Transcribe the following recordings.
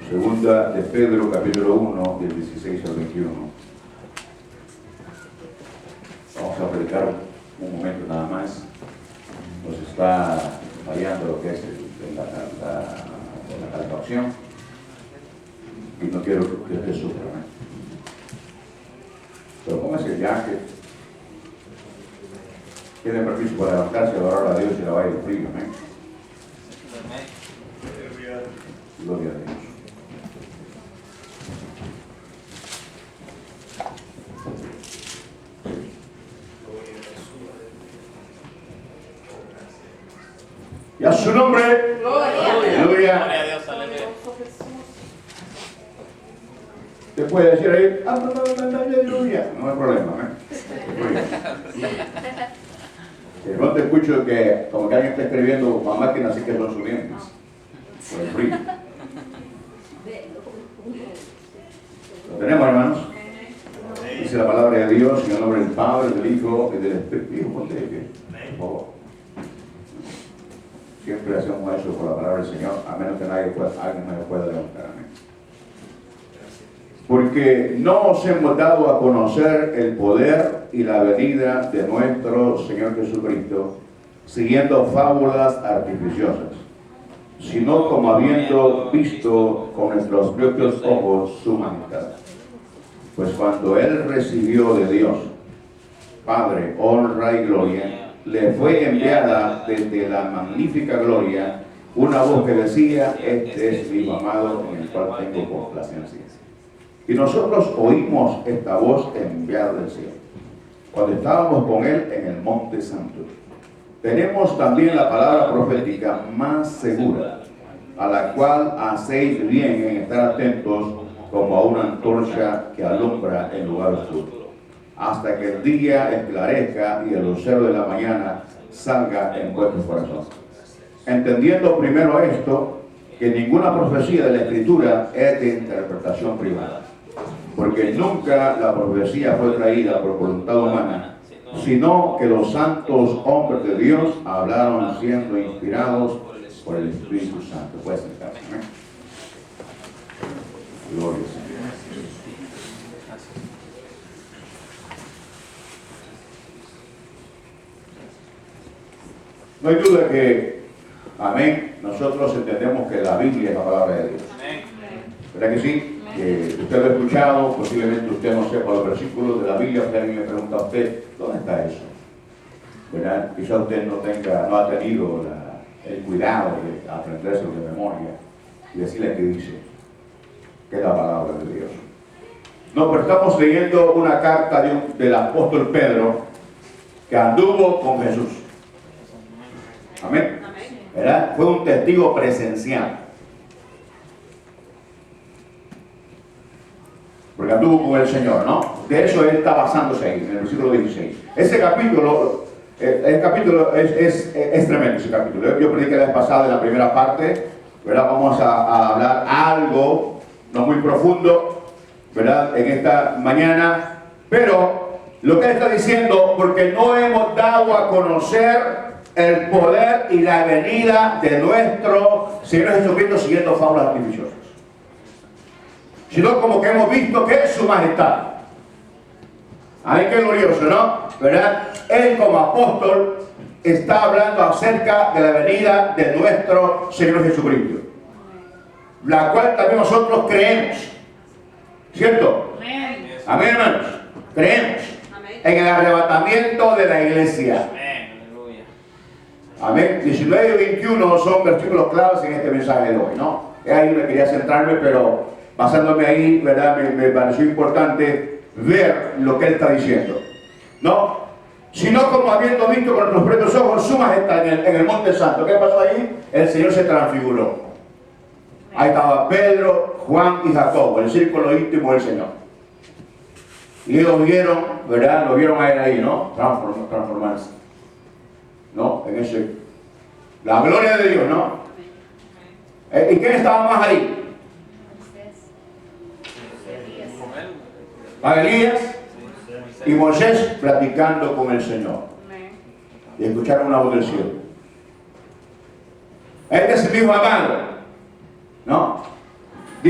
Segunda de Pedro, capítulo 1, del 16 al 21. Vamos a predicar un momento nada más. Nos está fallando lo que es la calefacción y no quiero que usted sufra, ¿eh? Pero póngase ya que tiene permiso para levantarse, adorar a Dios y la vaya de frío, ¿eh? Gloria a Dios. Y a su nombre, aleluya. Usted puede decir ahí, aleluya. No hay problema, ¿eh? No te escucho que como que alguien está escribiendo con máquina, así que son sus dientes. Por el frío. ¿Lo tenemos, hermanos? Dice la palabra de Dios en el nombre del Padre, del Hijo y del Espíritu. Hijo, ponte de pie, por favor. Siempre hacemos eso por la palabra del Señor, a menos que alguien me pueda levantar. Amén. Porque no os hemos dado a conocer el poder y la venida de nuestro Señor Jesucristo, siguiendo fábulas artificiosas, sino como habiendo visto con nuestros propios ojos su majestad. Pues cuando Él recibió de Dios, Padre, honra y gloria, le fue enviada desde la magnífica gloria una voz que decía: este es mi Hijo amado en el cual tengo complacencia. Y nosotros oímos esta voz enviada del cielo cuando estábamos con Él en el Monte Santo. Tenemos también la palabra profética más segura, a la cual hacéis bien en estar atentos como a una antorcha que alumbra en lugar oscuro, hasta que el día esclarezca y el lucero de la mañana salga en vuestros corazones. Entendiendo primero esto, que ninguna profecía de la Escritura es de interpretación privada, porque nunca la profecía fue traída por voluntad humana, sino que los santos hombres de Dios hablaron siendo inspirados por el Espíritu Santo. Puedes sentarse, ¿eh? Gloria al Señor. No hay duda que, amén, nosotros entendemos que la Biblia es la palabra de Dios. ¿Verdad que sí? Que usted lo ha escuchado, posiblemente usted no sepa los versículos de la Biblia, usted alguien le pregunta a usted, ¿dónde está eso? ¿Verdad? Quizá usted no ha tenido el cuidado de aprendérselo de memoria y decirle qué dice, que es la palabra de Dios. No, pero estamos leyendo una carta del apóstol Pedro que anduvo con Jesús. Amén. ¿Verdad? Fue un testigo presencial. Porque anduvo con el Señor, ¿no? De eso él está basándose ahí, en el versículo 16. Ese capítulo, es tremendo ese capítulo. Yo prediqué la vez pasada en la primera parte, ¿verdad? Vamos a hablar algo, no muy profundo, ¿verdad? En esta mañana. Pero lo que él está diciendo, porque no hemos dado a conocer el poder y la venida de nuestro Señor Jesucristo siguiendo fábulas artificiosas, sino como que hemos visto que es su majestad. Ay, qué glorioso, ¿no? ¿Verdad? Él como apóstol está hablando acerca de la venida de nuestro Señor Jesucristo, la cual también nosotros creemos, ¿cierto? Amén, amén, hermanos. Creemos en el arrebatamiento de la iglesia. Amén. 19 y 21 son versículos claves en este mensaje de hoy, ¿no? Es ahí donde quería centrarme, pero basándome ahí, ¿verdad? Me pareció importante ver lo que él está diciendo, ¿no? Sino como habiendo visto con nuestros propios ojos su majestad en el Monte Santo. ¿Qué pasó ahí? El Señor se transfiguró. Ahí estaba Pedro, Juan y Jacobo, el círculo íntimo del Señor. Y ellos vieron, ¿verdad? Lo vieron a él ahí, ¿no? Transformarse, ¿no? En ese, la gloria de Dios, ¿no? ¿Y quién estaba más ahí? A Elías y Moisés platicando con el Señor. Y escucharon una voz del cielo. Este es mi Hijo amado, ¿no?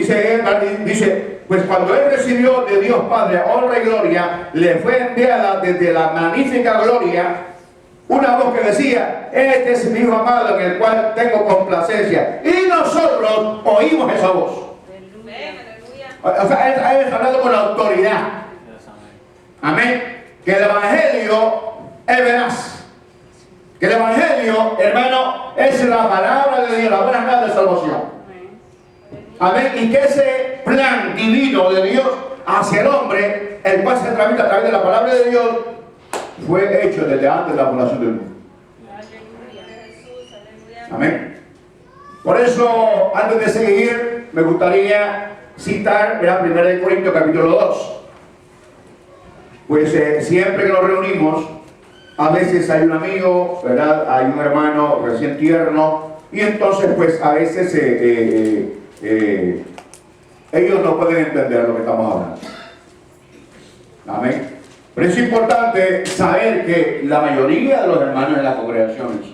Dice, pues cuando él recibió de Dios Padre honra y gloria, le fue enviada desde la magnífica gloria una voz que decía: este es mi hijo amado en el cual tengo complacencia. Y nosotros oímos esa voz. O sea, él está hablando con autoridad. Amén. Que el evangelio es veraz. Que el evangelio, hermano, es la palabra de Dios, la buena nueva de salvación. Amén. Y que ese plan divino de Dios hacia el hombre, el cual se tramita a través de la palabra de Dios, fue hecho desde antes de la fundación del mundo. Amén. Por eso, antes de seguir, me gustaría citar, ¿verdad? 1 Corintios capítulo 2. Pues siempre que nos reunimos, a veces hay un amigo, ¿verdad? Hay un hermano recién tierno, y entonces pues a veces ellos no pueden entender lo que estamos hablando. Amén. Pero es importante saber que la mayoría de los hermanos en las congregaciones,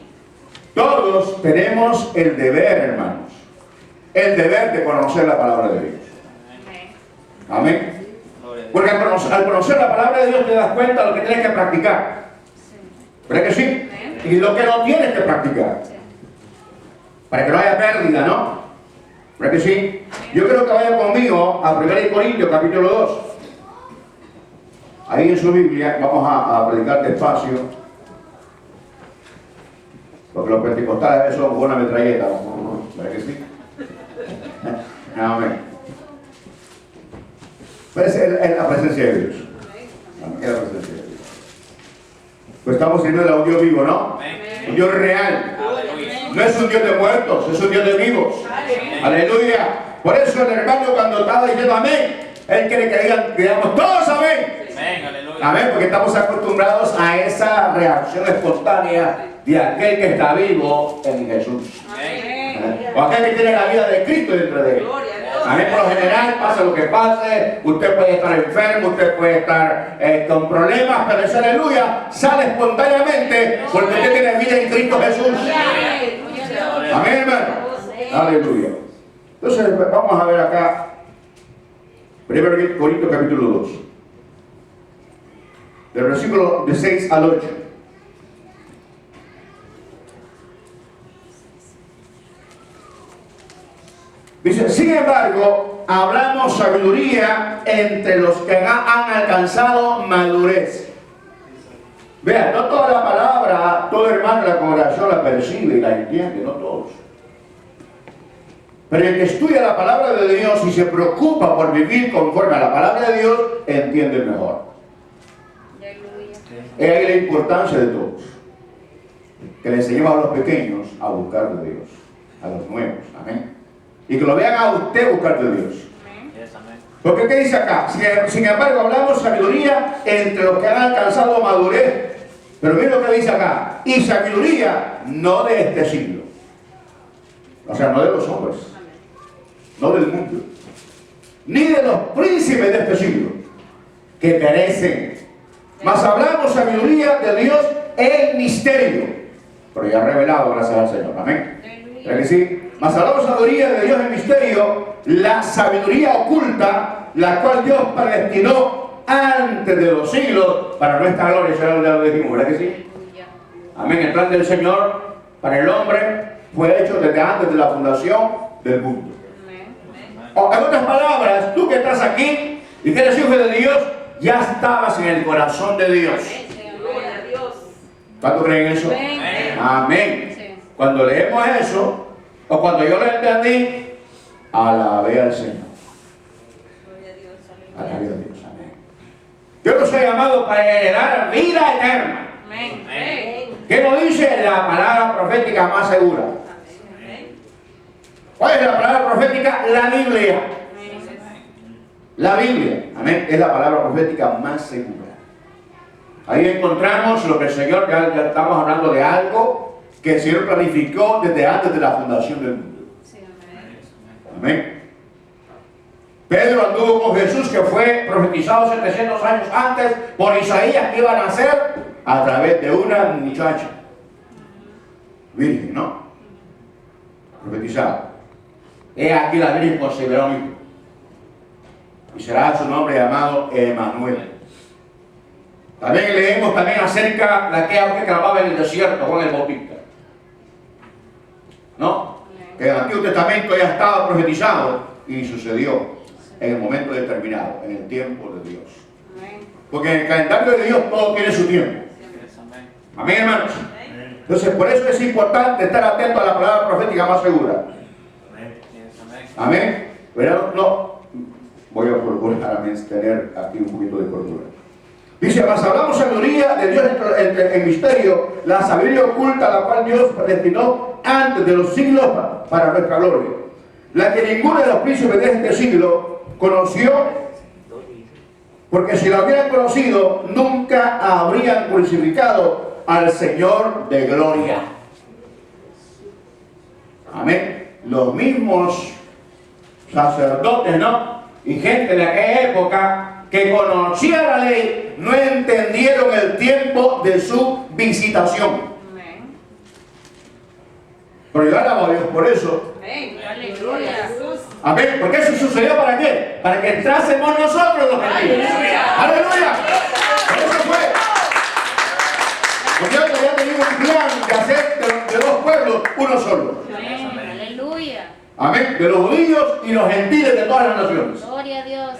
todos tenemos el deber, hermanos, el deber de conocer la palabra de Dios. Amén. Porque al conocer la palabra de Dios te das cuenta de lo que tienes que practicar. ¿Verdad que sí? Y lo que no tienes que practicar. Para que no haya pérdida, ¿no? ¿Verdad que sí? Yo creo que vaya conmigo a 1 Corintios capítulo 2. Ahí en su Biblia vamos a predicar despacio. Porque los pentecostales a veces son buena metralleta. ¿Verdad que sí? Amén. Pero es la presencia de Dios. Es la presencia de Dios. Pues estamos siendo un Dios vivo, ¿no? Un Dios real. No es un Dios de muertos, es un Dios de vivos. Aleluya. Por eso el hermano, cuando estaba diciendo amén, él quiere que digamos todos amén. Amén, porque estamos acostumbrados a esa reacción espontánea de aquel que está vivo en Jesús. O aquel que tiene la vida de Cristo dentro de él. Amén. Por lo general, pase lo que pase, usted puede estar enfermo, usted puede estar con problemas, pero esa aleluya sale espontáneamente porque usted tiene vida en Cristo Jesús. Amén, hermano. Aleluya. Entonces, vamos a ver acá 1 Corintios capítulo 2. Del versículo de 6 al 8. Dice, sin embargo, hablamos sabiduría entre los que han alcanzado madurez. Vean, no toda la palabra, todo hermano de la congregación la percibe y la entiende, no todos. Pero el que estudia la palabra de Dios y se preocupa por vivir conforme a la palabra de Dios, entiende mejor. Es ahí la importancia de todos. Que le enseñemos a los pequeños a buscar de Dios, a los nuevos, amén. Y que lo vean a usted buscar de Dios. Porque ¿qué dice acá? Sin embargo, hablamos sabiduría entre los que han alcanzado madurez. Pero miren lo que dice acá. Y sabiduría no de este siglo. O sea, no de los hombres. No del mundo. Ni de los príncipes de este siglo. Que perecen. Mas hablamos sabiduría de Dios en misterio. Pero ya revelado, gracias al Señor. Amén. ¿Es que sí? Mas hablamos sabiduría de Dios en misterio, la sabiduría oculta, la cual Dios predestinó antes de los siglos para nuestra gloria. Ya lo dijimos, ¿verdad que sí? Amén. El plan del Señor para el hombre fue hecho desde antes de la fundación del mundo. O en otras palabras, tú que estás aquí y que eres hijo de Dios, ya estabas en el corazón de Dios. ¿Cuántos creen eso? Amén. Cuando leemos eso, o cuando yo lo entendí, alabé al Señor. Alabé a Dios, amén. Yo no soy llamado para heredar vida eterna. ¿Qué nos dice la palabra profética más segura? ¿Cuál es la palabra profética? La Biblia. La Biblia, amén, es la palabra profética más segura. Ahí encontramos lo que el Señor, ya estamos hablando de algo que el Señor planificó desde antes de la fundación del mundo. Amén. Pedro anduvo con Jesús, que fue profetizado 700 años antes por Isaías, que iba a nacer a través de una muchacha virgen, ¿no? Profetizado. He aquí la Virgen concebirá un hijo, y será su nombre llamado Emmanuel. También leemos acerca de aquella que clamaba en el desierto, Juan el Bautista. ¿No? Que en el Antiguo Testamento ya estaba profetizado y sucedió en el momento determinado, en el tiempo de Dios. Porque en el calendario de Dios todo tiene su tiempo. Amén, hermanos. Entonces, por eso es importante estar atento a la palabra profética más segura. Amén. Pero no, voy a procurar tener aquí un poquito de cordura. Dice, mas hablamos sabiduría de Dios en misterio, la sabiduría oculta, la cual Dios predestinó antes de los siglos para nuestra gloria, la que ninguno de los príncipes de este siglo conoció, porque si lo hubieran conocido, nunca habrían crucificado al Señor de gloria. Amén. Los mismos sacerdotes, ¿no? Y gente de aquella época que conocía la ley, no entendieron el tiempo de su visitación. Amén. Pero yo alabo a Dios por eso. Amén. Aleluya. Amén. Porque eso sucedió ¿para qué? Para que entrásemos nosotros los gentiles. Aleluya. Por eso fue. Porque Dios ya tenía un plan de hacer de dos pueblos uno solo. Amén. Aleluya. Amén. De los judíos y los gentiles de todas las naciones. Gloria a Dios.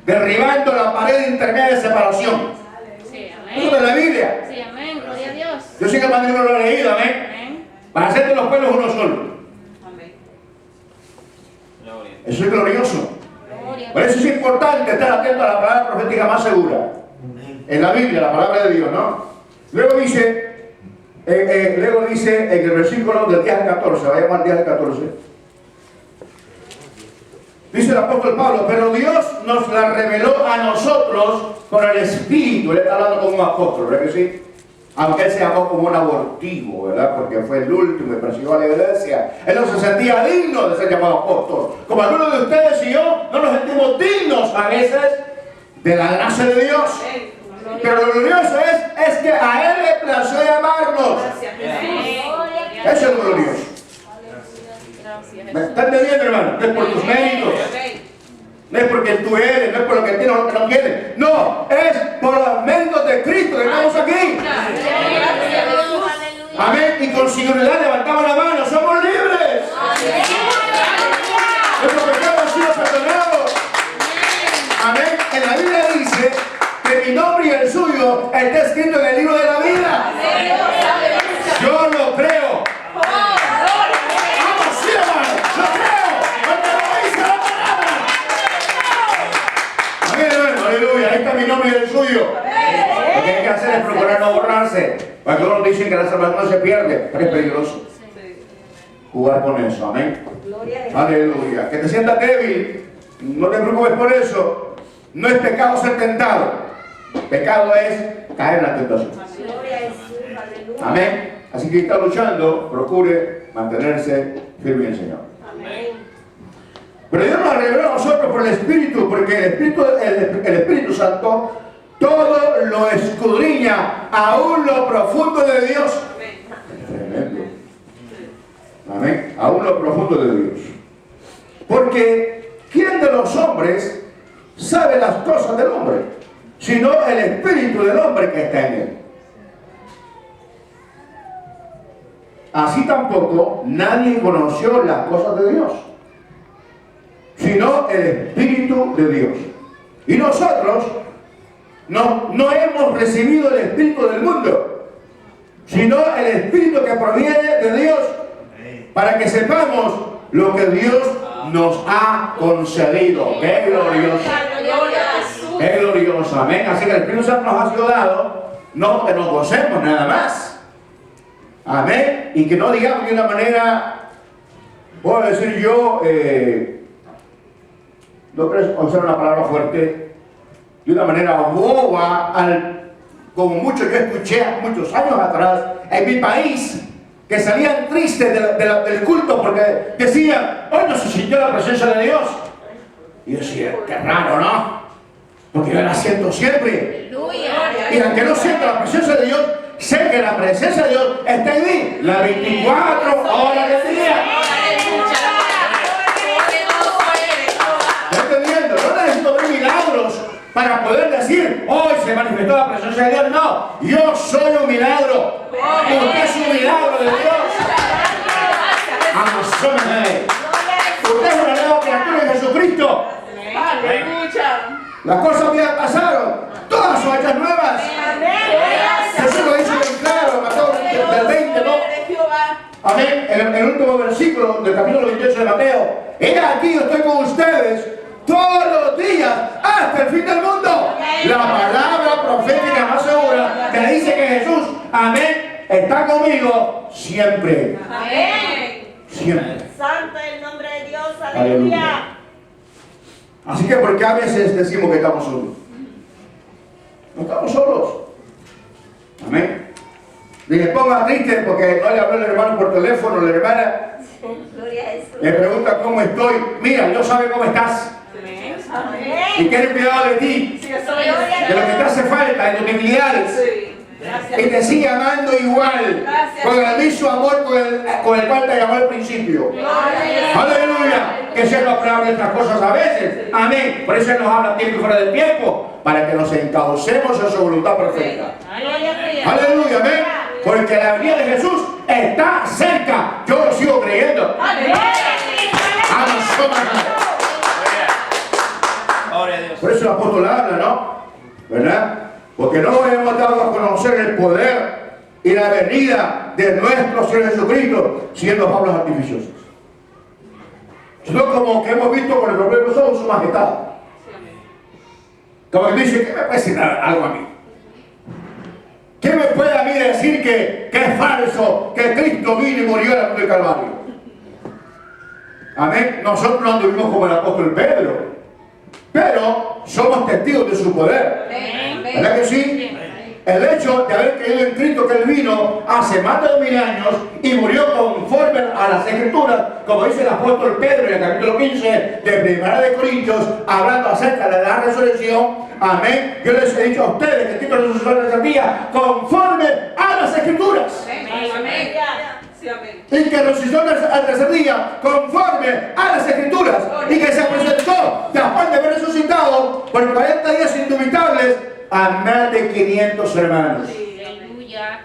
Derribando la pared intermedia de separación. Sí, amén. Eso de la Biblia. Sí, amén. Gloria a Dios. Yo sé que el no lo he leído, amén. Amén. Para hacer de los pueblos uno solo. Amén. Eso es glorioso. Gloria. Por eso es importante estar atento a la palabra profética más segura. En la Biblia, la palabra de Dios, ¿no? Luego dice en el versículo del 10 al 14, vayamos al 10 al 14. Dice el apóstol Pablo, pero Dios nos la reveló a nosotros con el Espíritu. Él está hablando como un apóstol, ¿verdad que sí? Aunque él se llamó como un abortivo, ¿verdad? Porque fue el último y persiguió a la iglesia. Él no se sentía digno de ser llamado apóstol. Como algunos de ustedes y yo no nos sentimos dignos a veces de la gracia de Dios. Pero lo glorioso es que a Él le plació llamarnos. Eso es glorioso. ¿Me están entendiendo, hermano? No es por tus méritos, no es porque tú eres, no es por lo que tienes o lo que no tienes. No, es por los méritos de Cristo que estamos aquí. Amén. Y con seguridad levantamos la mano, somos libres. Nuestros pecados han sido perdonados. Amén. En la Biblia dice que mi nombre y el suyo está escrito en el libro de la vida. Yo lo creo. Aleluya, ahí está mi nombre y el suyo. Lo que hay que hacer es procurar no borrarse. Porque algunos dicen que la salvación no se pierde, pero es peligroso jugar con eso, amén. Aleluya. Que te sientas débil, no te preocupes por eso. No es pecado ser tentado. Pecado es caer en la tentación. Amén. Así que está luchando, procure mantenerse firme en el Señor. Pero Dios nos reveló a nosotros por el Espíritu, porque el Espíritu Santo todo lo escudriña, aún lo profundo de Dios. Tremendo. Amén. Aún lo profundo de Dios. Porque ¿quién de los hombres sabe las cosas del hombre? Sino el Espíritu del hombre que está en él. Así tampoco nadie conoció las cosas de Dios, sino el Espíritu de Dios. Y nosotros no hemos recibido el Espíritu del mundo, sino el Espíritu que proviene de Dios, para que sepamos lo que Dios nos ha concedido. ¡Qué glorioso! ¡Qué glorioso! Amén. Así que el Espíritu Santo nos ha sido dado, no que nos gocemos nada más. Amén. Y que no digamos de una manera, puedo decir yo, no quiero usar una palabra fuerte, de una manera boba, como mucho yo escuché muchos años atrás en mi país, que salían tristes del culto porque decían, hoy no se sintió la presencia de Dios. Y yo decía, qué raro, ¿no? Porque yo la siento siempre. Y aunque no siento la presencia de Dios, sé que la presencia de Dios está en mí las 24 horas del día. para poder decir, hoy se manifestó la presencia de Dios. No, yo soy un milagro. Usted es un milagro de Dios. Amén. Usted es una nueva criatura en Jesucristo. Aleluya. Las cosas que ya pasaron, todas son hechas nuevas. Jesús lo dice bien claro, Mateo del 20, ¿no? Amén. En el último versículo del capítulo 28 de Mateo. He aquí, yo estoy con ustedes todos los días hasta el fin del mundo. La palabra profética más segura que dice que Jesús, amén, está conmigo siempre. Amén. Siempre. Santo es el nombre de Dios. Aleluya. Aleluya. Así que porque a veces decimos que estamos solos. No estamos solos. Amén. Ni le ponga triste porque no le habló el hermano por teléfono, la hermana Gloria a Jesús. le pregunta cómo estoy. Mira, Dios sabe cómo estás. Amén. Y quiere cuidado de ti, Sí, eso es. de lo que te hace falta, de tus debilidades. Sí. Gracias. Y te sigue amando igual, Gracias. con el mismo amor con el cual te llamó al principio. Gloria. Aleluya. Que se nos prueba estas cosas a veces. Amén. Por eso Él nos habla tiempo y fuera del tiempo, para que nos encaucemos en su voluntad perfecta. Gloria a Dios. Aleluya, amén. Porque la venida de Jesús está cerca. Yo lo sigo creyendo. Aleluya. Gloria a Dios. Por eso el apóstol habla, ¿no? ¿Verdad? Porque no hemos dado a conocer el poder y la venida de nuestro Señor Jesucristo siendo fábulas artificiosas, sino como que hemos visto con nuestros propios ojos su majestad. Como que dice, ¿qué me puede decir algo a mí? ¿Qué me puede a mí decir que es falso, que Cristo vino y murió en la cruz del Calvario? Amén. Nosotros no anduvimos como el apóstol Pedro, pero somos testigos de su poder. ¿Verdad que sí? El hecho de haber creído en Cristo, que Él vino hace más de 2000 años y murió conforme a las Escrituras, como dice el apóstol Pedro en el capítulo 15 de 1 de Corintios, hablando acerca de la resurrección. Amén. Yo les he dicho a ustedes que Cristo resucitó en el tercer día conforme a las Escrituras. Amén. Sí, amén. Y que resucitó al tercer día conforme a las Escrituras, y que se presentó después de haber resucitado por 40 días indubitables a más de 500 hermanos. Aleluya.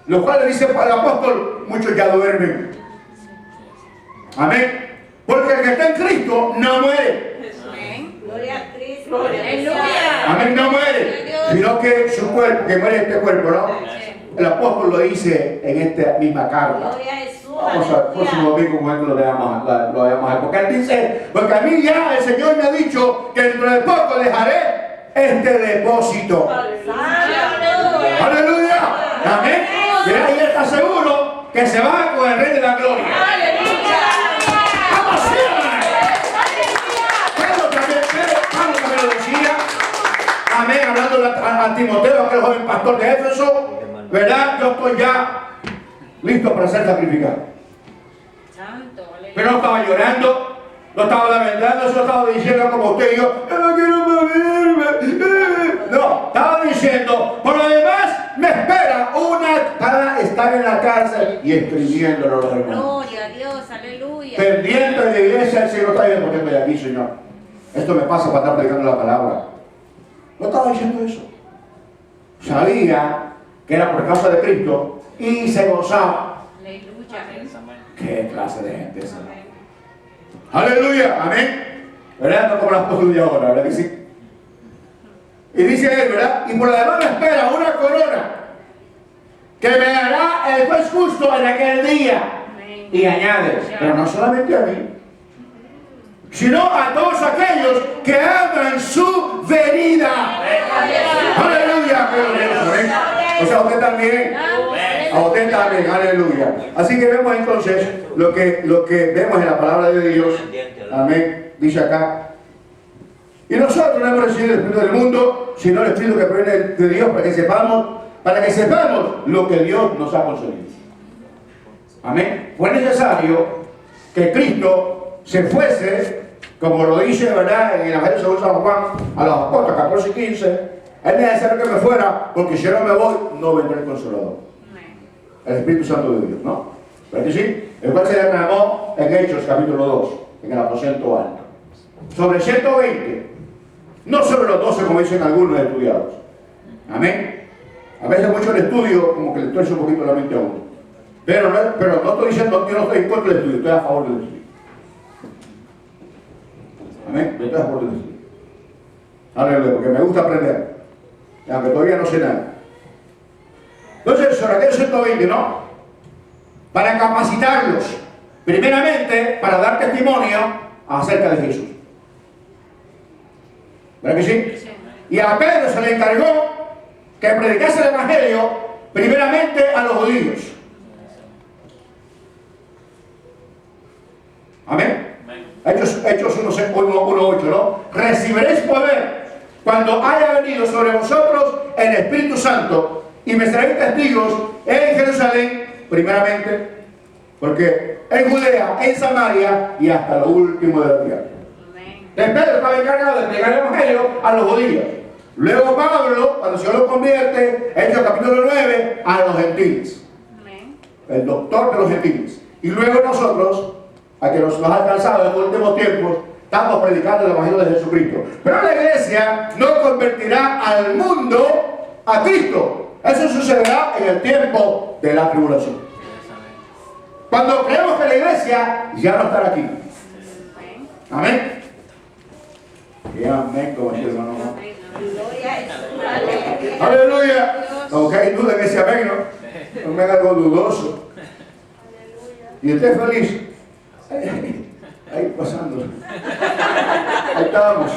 Lo cual le dice al apóstol, muchos ya duermen. Amén. Porque el que está en Cristo no muere. Amén. Gloria a Cristo. Aleluya. Amén, no muere. Sino que su cuerpo, que muere este cuerpo, ¿no? El apóstol lo dice en esta misma carta. Gloria a Jesús. Vamos al próximo domingo cuando lo veamos a él. Porque él dice, porque a mí ya el Señor me ha dicho que dentro de poco dejaré este depósito. Aleluya. Aleluya. Amén. Y ahí está seguro que se va con el Rey de la Gloria. ¡Vamos, Pablo también lo decía. Amén. Hablando a Timoteo, aquel joven pastor de Éfeso. ¿Verdad? Yo estoy ya listo para ser sacrificado. Santo, aleluya. Pero no estaba llorando, no estaba lamentando, no estaba diciendo como usted y yo no quiero morirme. No, estaba diciendo, por lo demás me espera para estar en la cárcel y escribiéndolo a los hermanos. Gloria a Dios, aleluya. Pendiente de la iglesia, el Señor está viendo por qué estoy aquí, Señor. Esto me pasa para estar predicando la palabra. No estaba diciendo eso. Sabía que era por causa de Cristo y se gozaba. Aleluya. ¿Qué clase de gente es esa? Aleluya, amén. ¿Verdad? No como el apóstol de ahora, ¿verdad que sí? Y dice él, ¿verdad? Y por lo demás me espera una corona que me dará el juez justo en aquel día. Amén. Y añade, pero no solamente a mí, sino a todos aquellos que aman su venida. Aleluya, amén. O sea, usted también. A usted también, aleluya. Así que vemos entonces lo que vemos en la palabra de Dios. Amén. Dice acá. Y nosotros no hemos recibido el Espíritu del mundo, sino el Espíritu que proviene de Dios, para que sepamos lo que Dios nos ha concedido. Amén. Fue necesario que Cristo se fuese, como lo dice, ¿verdad?, en el Evangelio según San Juan, a los apóstoles 14 y 15. Es necesario que me fuera, porque si yo no me voy, no vendrá el Consolador. El Espíritu Santo de Dios, ¿no? ¿Verdad que sí? El cual se derramó en Hechos capítulo 2, en el aposento alto. Sobre 120 No sobre los 12 como dicen algunos estudiados. Amén. A veces mucho el estudio como que le tuerce un poquito la mente a uno. Pero no estoy diciendo, yo no estoy en contra del estudio, estoy a favor del estudio. Amén. Yo estoy a favor del estudio. Aleluya, porque me gusta aprender. Aunque todavía no sé nada. Entonces, sobre aquel 120, ¿no? Para capacitarlos. Primeramente, para dar testimonio acerca de Jesús. ¿Verdad que sí? Sí. Y a Pedro se le encargó que predicase el Evangelio primeramente a los judíos. Amén. Hechos 1:8, ¿no? Recibiréis poder cuando haya venido sobre vosotros el Espíritu Santo y me seréis testigos en Jerusalén, primeramente, porque en Judea, en Samaria y hasta lo último de la tierra. Pedro estaba encargado de predicar el Evangelio a los judíos. Luego Pablo, cuando el Señor lo convierte, Hechos capítulo 9, a los gentiles. El doctor de los gentiles. Y luego nosotros, a que nos ha alcanzado en los últimos tiempos, estamos predicando el Evangelio de Jesucristo. Pero la iglesia no convertirá al mundo a Cristo. Eso sucederá en el tiempo de la tribulación. Cuando creemos que la iglesia ya no estará aquí. Amén. Y amén, como dice el hermano. Gloria a Jesús. Aleluya. No hay duda en ese amén, ¿no? No me haga algo dudoso. Y usted feliz. Ahí pasando. Ahí estábamos.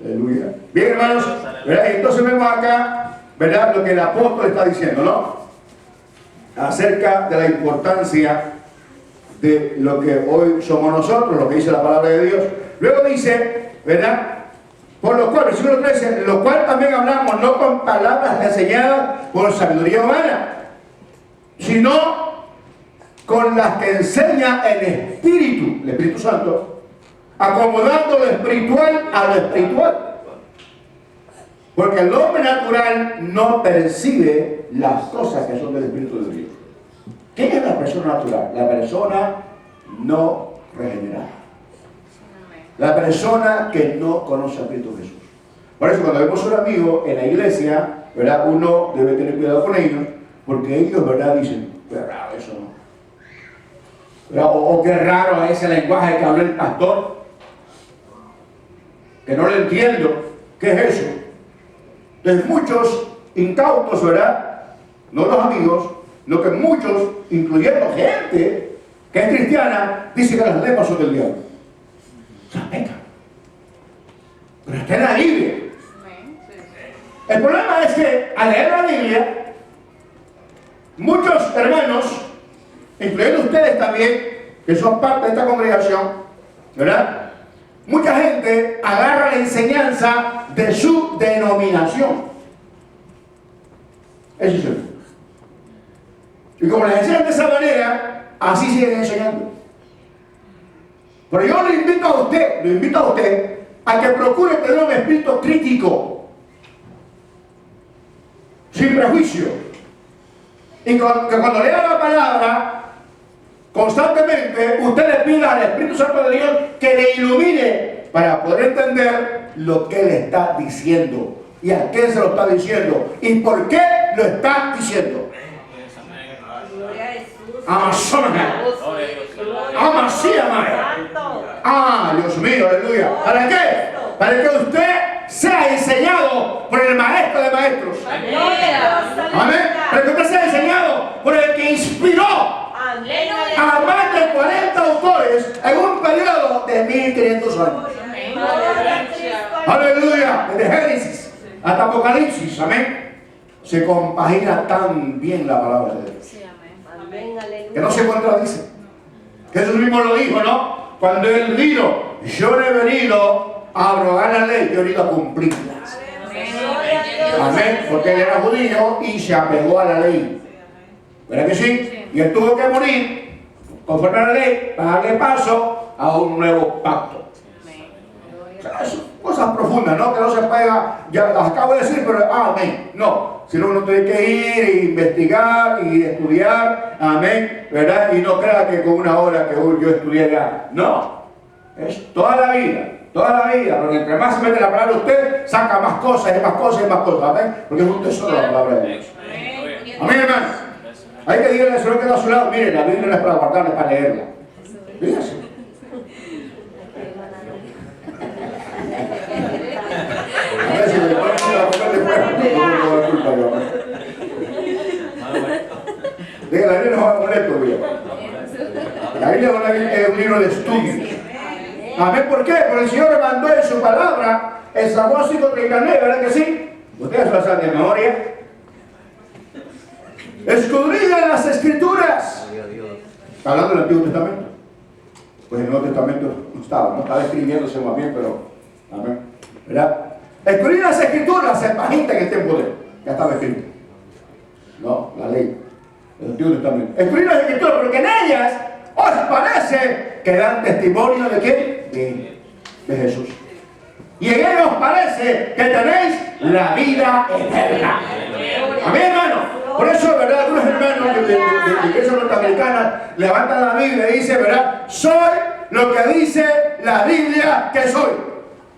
Aleluya. Bien, hermanos. ¿Verdad? Entonces vemos acá, ¿verdad? Lo que el apóstol está diciendo, ¿no? Acerca de la importancia de lo que hoy somos nosotros, lo que dice la palabra de Dios. Luego dice, ¿verdad? Por lo cual, versículo 13, lo cual también hablamos no con palabras enseñadas por sabiduría humana, sino con las que enseña el Espíritu Santo, acomodando lo espiritual a lo espiritual. Porque el hombre natural no percibe las cosas que son del Espíritu de Dios. ¿Quién es la persona natural? La persona no regenerada. La persona que no conoce a Cristo Jesús. Por eso cuando vemos a un amigo en la iglesia, ¿verdad? Uno debe tener cuidado con ellos, porque ellos, ¿verdad? Dicen, qué raro eso, ¿no? O qué raro ese lenguaje que habló el pastor, que no lo entiendo. ¿Qué es eso? Entonces muchos incautos, ¿verdad? No los amigos, no que muchos, incluyendo gente que es cristiana, dice que las lenguas son del diablo. O sea, peca. Pero está en la Biblia. El problema es que al leer la Biblia, muchos hermanos, incluyendo ustedes también, que son parte de esta congregación, ¿verdad? Mucha gente agarra la enseñanza de su denominación. Eso es cierto. Y como les enseñan de esa manera, así siguen enseñando. Pero yo le invito a usted, a que procure tener un espíritu crítico, sin prejuicio. Y que cuando lea la palabra, constantemente usted le pida al Espíritu Santo de Dios que le ilumine para poder entender lo que Él está diciendo y a quién se lo está diciendo y por qué lo está diciendo. Gloria a Jesús. Amazona. Ah, Dios mío, aleluya. ¿Para qué? Para que usted sea enseñado por el maestro de maestros. Amén. Para que usted sea enseñado por el que inspiró a más de 40 autores en un periodo de 1500 años. Aleluya. Desde Génesis hasta Apocalipsis. Amén. Se compagina tan bien la palabra de Dios. Que no se contradice. Jesús mismo lo dijo, ¿no? Cuando Él vino, yo no he venido a abrogar la ley, yo he venido a cumplirla. Amén. Porque Él era judío y se apegó a la ley. ¿Verdad que sí? Y Él tuvo que morir conforme a la ley para darle paso a un nuevo pacto. O sea, son cosas profundas, ¿no? Que no se pega, ya las acabo de decir, pero amén. No, sino uno tiene que ir e investigar y estudiar, amén, ¿verdad? Y no crea que con una hora que yo estudié ya. No, Es toda la vida, porque entre más se mete la palabra usted, saca más cosas y más cosas y más cosas, ¿amén? Porque es un tesoro la palabra de Dios. Amén, hermano. Hay que decirle al Señor que está a su lado, mire, la Biblia no es para guardarla, es para leerla. Fíjese. A ver si me ponen la mujer después, no tengo la culpa yo. Diga, la Biblia no es molesto, mira. La Biblia es un libro de estudio. Amén, ¿por qué? Porque el Señor me mandó en su palabra el Salmo 5:39, ¿verdad que sí? Ustedes lo saben de memoria. Escudriñan las Escrituras. Está hablando del Antiguo Testamento. Pues el Nuevo Testamento no estaba escribiéndose más bien, pero amén, ¿verdad? Escudriñan las Escrituras, el bajita en el tiempo de él. Ya estaba escrito. No, la ley. El Antiguo Testamento. Escudriñan las Escrituras, porque en ellas os parece que dan testimonio de qué? De Jesús. Y en ellos parece que tenéis la vida eterna. Amén, hermano. Por eso, ¿verdad? Algunos hermanos de iglesia norteamericana levantan la Biblia y dicen, ¿verdad? Soy lo que dice la Biblia que soy.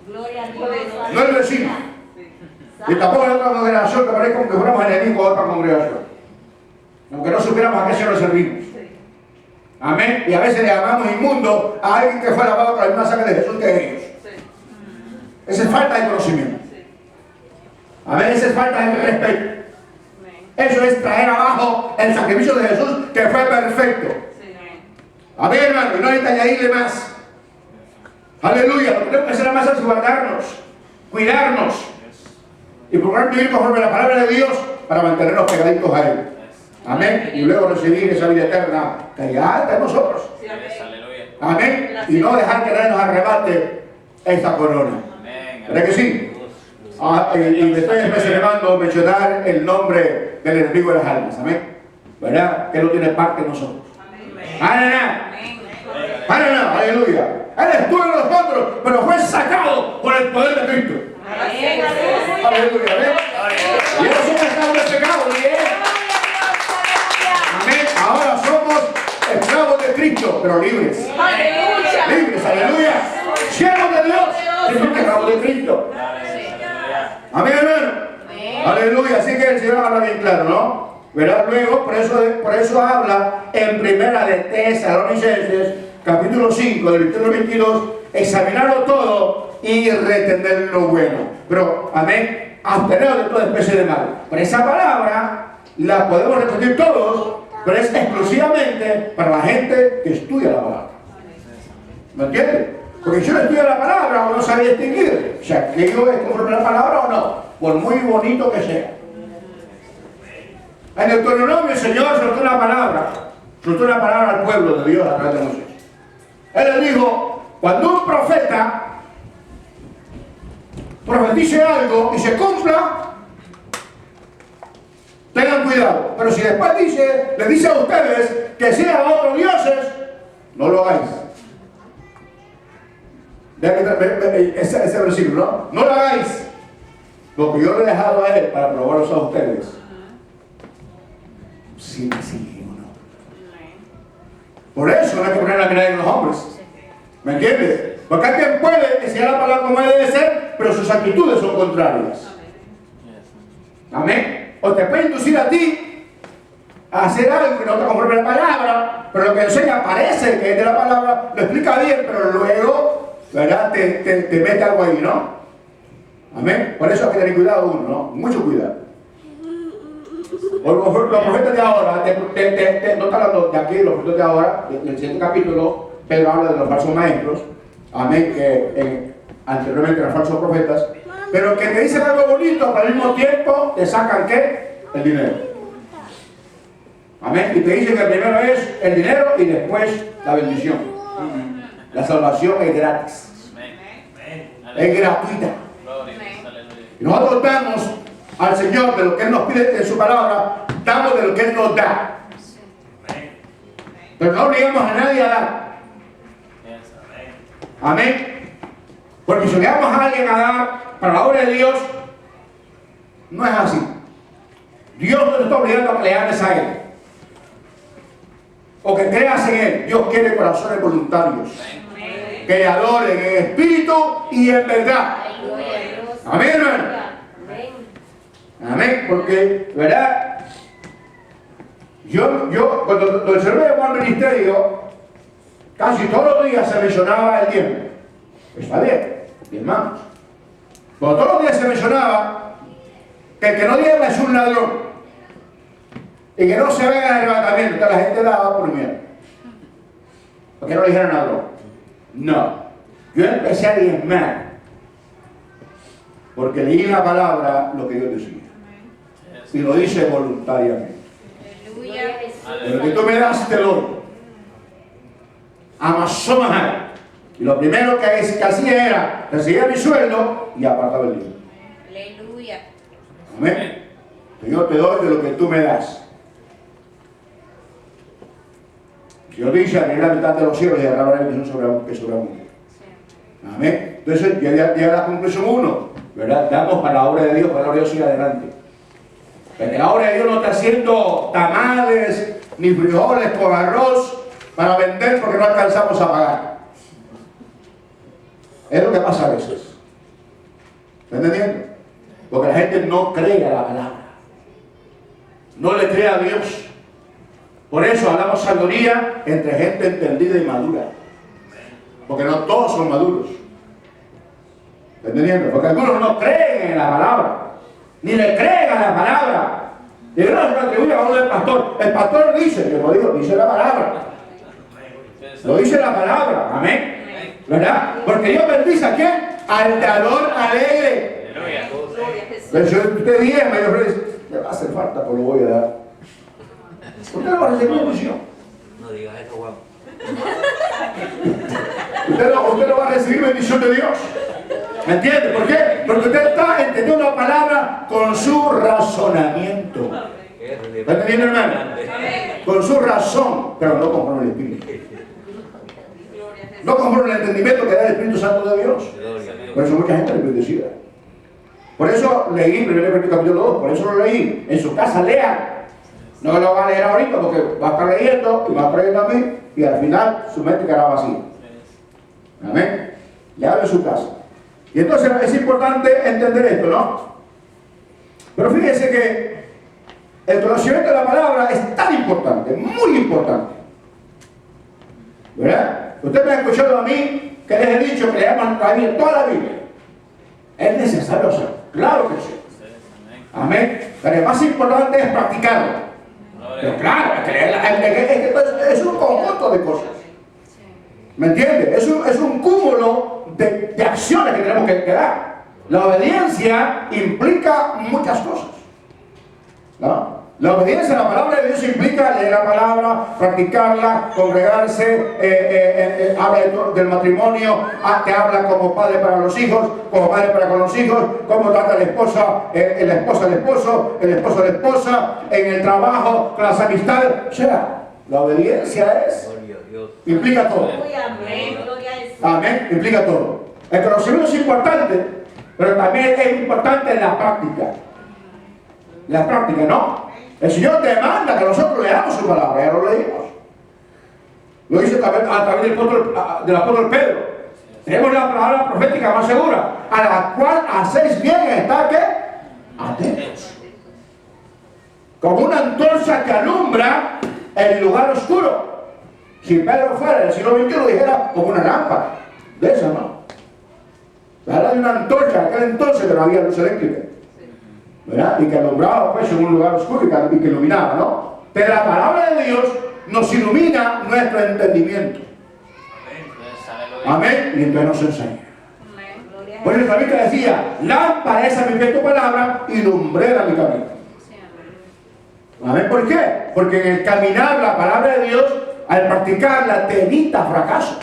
No el vecino. Y tampoco en otra congregación que parece como que fuéramos enemigos de otra congregación. Aunque no supiéramos a qué Señor servimos. Amén. Y a veces le llamamos inmundo a alguien que fue lavado por la misma sangre de Jesús que ellos. Esa es falta de conocimiento. Amén. Esa es falta de respeto. Eso es traer abajo el sacrificio de Jesús que fue perfecto. Amén, hermano. Y no hay que añadirle más. Aleluya. Lo que tenemos que hacer más es guardarnos, cuidarnos y procurar vivir conforme a la palabra de Dios para mantenernos pegaditos a Él. Amén. Y luego recibir esa vida eterna que ya está en nosotros. Amén. Y no dejar que nadie nos arrebate esta corona. ¿Verdad que sí? Y me estoy especializando mencionar el nombre del enemigo de las almas. Amén. ¿Verdad? Que no tiene parte en nosotros. Aleluya. Él estuvo en nosotros, pero fue sacado por el poder de Cristo. Aleluya. Y ahora somos esclavos del pecado. Amén. Ahora somos esclavos de Cristo, pero libres. Libres, aleluya. Siervos de Dios. Esclavos de Cristo. Amén, hermano. Aleluya. Así que el Señor habla bien claro, ¿no? ¿Verdad? Luego, por eso habla en primera de Tesalonicenses, capítulo 5, del versículo 22, examinarlo todo y retener lo bueno. Pero, amén, absteneros de toda especie de mal. Pero esa palabra la podemos repetir todos, pero es exclusivamente para la gente que estudia la palabra. ¿Me entiendes? Porque si yo estudio la palabra, uno sabe distinguir. O sea, que yo es conforme a la palabra o no, por muy bonito que sea. En el Deuteronomio el Señor soltó una palabra al pueblo de Dios a través de Moisés. Él le dijo, cuando un profeta profetice algo y se cumpla, tengan cuidado. Pero si después le dice a ustedes que sean otros dioses, no lo hagáis. Ese versículo, ¿no? No lo hagáis. Lo que yo le he dejado a él para probarlos a ustedes. Si me siguen o no. Por eso no hay que poner la mirada en los hombres. ¿Me entiendes? Porque alguien puede enseñar la palabra como debe ser, pero sus actitudes son contrarias. Amén. O te puede inducir a ti a hacer algo que no te conforme a la palabra, pero lo que enseña parece que es de la palabra, lo explica bien, pero luego, ¿verdad? Te mete algo ahí, ¿no? Amén. Por eso hay que tener cuidado uno, ¿no? Mucho cuidado. Los profetas de ahora, no está hablando de aquí, los profetas de ahora, en el siguiente capítulo, Pedro habla de los falsos maestros, amén, que anteriormente eran falsos profetas, pero que te dicen algo bonito, pero al mismo tiempo te sacan ¿qué? El dinero. Amén, y te dicen que primero es el dinero y después la bendición. La salvación es gratis, es gratuita. Y nosotros damos al Señor de lo que Él nos pide en su palabra, damos de lo que Él nos da. Pero no obligamos a nadie a dar. Amén. Porque si obligamos a alguien a dar para la obra de Dios, no es así. Dios no te está obligando a que le ames a Él, o que creas en Él. Dios quiere corazones voluntarios. que le adoren en espíritu y en verdad. Aleluya. Amén, hermano. Amén, porque, ¿verdad? Yo cuando el Señor me llamó al ministerio, casi todos los días se mencionaba el diezmo. Está bien, mi hermanos. Pero todos los días se mencionaba que el que no diezma es un ladrón y que no se venga al arrebatamiento. Entonces la gente daba por miedo. Porque no le dijeron ladrón. No. Yo empecé a diezmar porque leí en la palabra lo que Dios decía. Y lo dice voluntariamente. Aleluya. Lo que tú me das, te lo doy. Amasomajal. Y lo primero que hacía era recibir mi sueldo y apartaba el dinero. Aleluya. Amén. Señor, te doy de lo que tú me das. Dios dice, abriré la mitad de los cielos y derramaré bendición que sobreabunde. Amén. Entonces llega la conclusión 1, ¿verdad? Damos para la obra de Dios, para la obra de Dios siga adelante. Porque la obra de Dios no está haciendo tamales ni frijoles con arroz para vender porque no alcanzamos a pagar. Es lo que pasa a veces. ¿Me entendiendo? Porque la gente no cree a la palabra. No le cree a Dios. Por eso hablamos sabiduría entre gente entendida y madura. Porque no todos son maduros. ¿Me entendiendo? Porque algunos no creen en la palabra. Ni le creen a la palabra. Y no se lo atribuye a uno del pastor. El pastor dice, yo lo digo, dice la palabra. Lo dice la palabra. Amén. ¿Verdad? Porque Dios bendice a quién? Al dador alegre. Pero si usted diezma y ofrece, le va a hacer falta, pues lo voy a dar. Usted no va a recibir bendición. No digas eso, Juan. Usted no va a recibir bendición de Dios. ¿Me entiende? ¿Por qué? Porque usted está entendiendo la palabra con su razonamiento. ¿Está entendiendo, hermano? Con su razón, pero no con el espíritu. No con el entendimiento que da el Espíritu Santo de Dios. Por eso mucha gente es bendecida. Por eso leí 1 Corintios capítulo 2, por eso lo leí. En su casa lean. No lo va a leer ahorita porque va a estar leyendo y va a estar leyendo a mí y al final su mente quedará vacía. Amén. Lean en su casa. Y entonces es importante entender esto, ¿no? Pero fíjense que el conocimiento de la palabra es tan importante, muy importante. ¿Verdad? Usted me ha escuchado a mí que les he dicho que leamos toda la Biblia. Es necesario hacerlo. Claro que sí. Amén. Pero lo más importante es practicarlo. Pero claro, es un conjunto de cosas. ¿Me entiende? Es un cúmulo de acciones que tenemos que dar. La obediencia implica muchas cosas, ¿no? La obediencia a la palabra de Dios implica leer la palabra, practicarla, congregarse, habla del matrimonio, te habla como padre para los hijos, como padre para con los hijos, cómo trata la esposa al esposo, el esposo a la esposa, en el trabajo, con las amistades. O sea, la obediencia implica todo. Amén, implica todo. El conocimiento es importante, pero también es importante en la práctica. La práctica, ¿no? El Señor demanda que nosotros leamos su palabra, ya lo leímos. Lo dice también a través del apóstol Pedro. Tenemos la palabra profética más segura, a la cual hacéis bien estar ¿qué? Atentos. Como una antorcha que alumbra el lugar oscuro. Si Pedro fuera del siglo XXI lo dijera como una lámpara. De esa no. Era de una antorcha, en aquel entonces que no había luz eléctrica. ¿Verdad? Y que alumbraba pues en un lugar oscuro y que iluminaba, ¿no? Pero la palabra de Dios nos ilumina nuestro entendimiento. Amén. Y entonces nos enseña. Por eso el salmista decía, lámpara es a mi fe tu palabra y lumbrera mi camino. Amén. ¿Por qué? Porque en el caminar la palabra de Dios, al practicarla, te evita fracasos.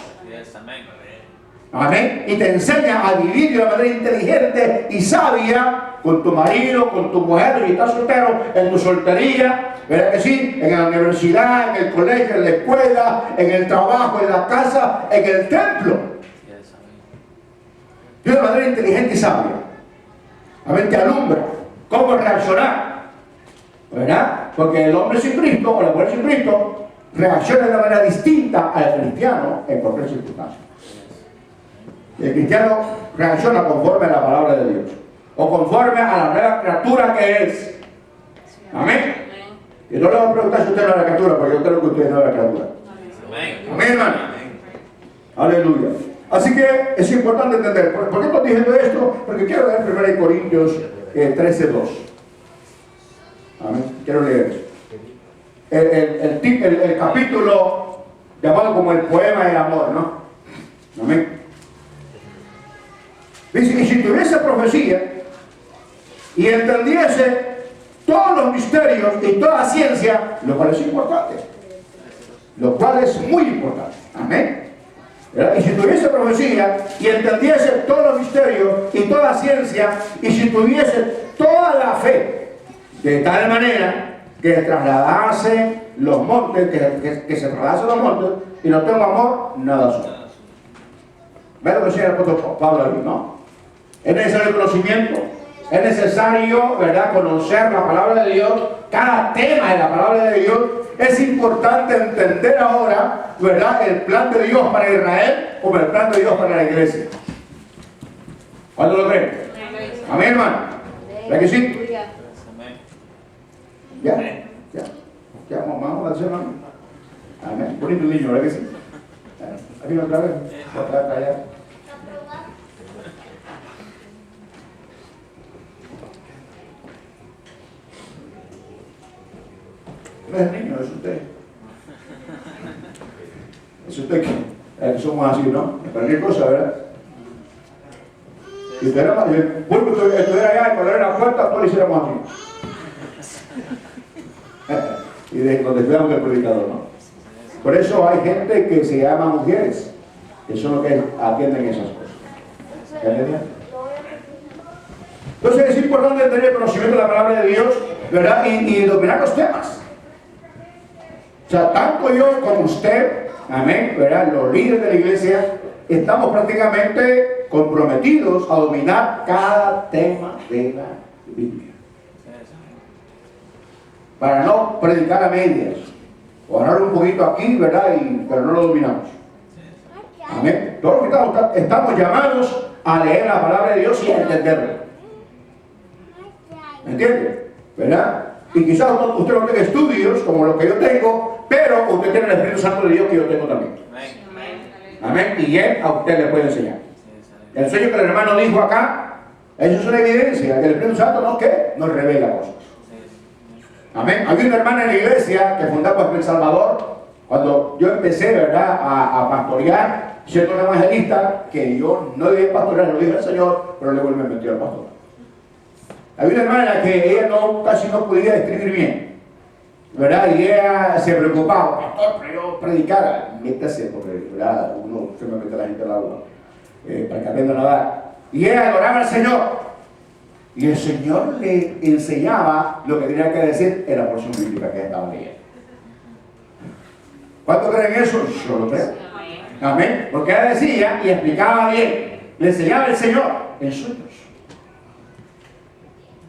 Amén. Y te enseña a vivir de una manera inteligente y sabia con tu marido, con tu mujer, si estás soltero, en tu soltería, ¿verdad que sí? En la universidad, en el colegio, en la escuela, en el trabajo, en la casa, en el templo. De una manera inteligente y sabia. Amén, te alumbra cómo reaccionar, ¿verdad? Porque el hombre sin Cristo o la mujer sin Cristo reacciona de una manera distinta al cristiano en cualquier circunstancia. El cristiano reacciona conforme a la palabra de Dios, o conforme a la nueva criatura que es. Amén. Y no le voy a preguntar si usted es nueva criatura, porque yo creo que usted es nueva criatura. Amén, hermano. Aleluya. Así que es importante entender. ¿Por qué estoy diciendo esto? Porque quiero leer 1 Corintios 13:2. Amén. Quiero leer el capítulo llamado como el poema del amor, ¿no? Amén. Dice, y si tuviese profecía y entendiese todos los misterios y toda ciencia, lo cual es importante, lo cual es muy importante. Amén. ¿Verdad? Y si tuviese profecía y entendiese todos los misterios y toda ciencia, y si tuviese toda la fe, de tal manera que trasladase los montes, que se trasladase los montes, y no tengo amor, nada soy. ¿Ves lo que decía el apóstol Pablo aquí, no? Es necesario el conocimiento, es necesario, ¿verdad?, conocer la palabra de Dios, cada tema de la palabra de Dios. Es importante entender ahora, ¿verdad?, el plan de Dios para Israel como el plan de Dios para la iglesia. ¿Cuándo lo creen? Amén, hermano. ¿Verdad que sí? Ya, vamos a hacer, hermano. Amén. Bonito niño, ¿verdad que sí? Aquí otra vez. Otra allá. No es niño, es usted. Es usted que somos así, ¿no? Cualquier cosa, ¿verdad? Y usted era, vuelvo a estudiar allá y cuando era la puerta, todos lo hiciéramos así. Y donde estudiamos el predicador, ¿no? Por eso hay gente que se llama mujeres, que son los que atienden esas cosas. ¿Entienden? Entonces es importante tener el conocimiento de la palabra de Dios, ¿verdad? Y dominar los temas. O sea, tanto yo como usted, amén, ¿verdad?, los líderes de la iglesia, estamos prácticamente comprometidos a dominar cada tema de la Biblia. Para no predicar a medias, o hablar un poquito aquí, ¿verdad?, pero no lo dominamos. Amén. Todos los que estamos llamados a leer la palabra de Dios y a entenderla. ¿Me entiende? ¿Verdad? Y quizás usted no tenga estudios como los que yo tengo, pero usted tiene el Espíritu Santo de Dios que yo tengo también. Amén. Y Él a usted le puede enseñar. El sueño que el hermano dijo acá, eso es una evidencia que el Espíritu Santo nos revela cosas. Amén. Había una hermana en la iglesia que fundamos en El Salvador, cuando yo empecé, ¿verdad?, a pastorear, siendo un evangelista, que yo no debía pastorear, lo dije al Señor, pero luego Él me metió al pastor. Había una hermana que ella casi no podía escribir bien, ¿verdad? Y ella se preocupaba, pastor, pero yo predicara, métase, porque, ¿verdad?, uno se me mete a la gente al agua, para que aprenda a nadar. Y ella adoraba al Señor. Y el Señor le enseñaba lo que tenía que decir en la porción bíblica que estaba leyendo. ¿Cuántos creen eso? Yo lo creo. Amén. Porque ella decía y explicaba bien. Le enseñaba el Señor en sueños.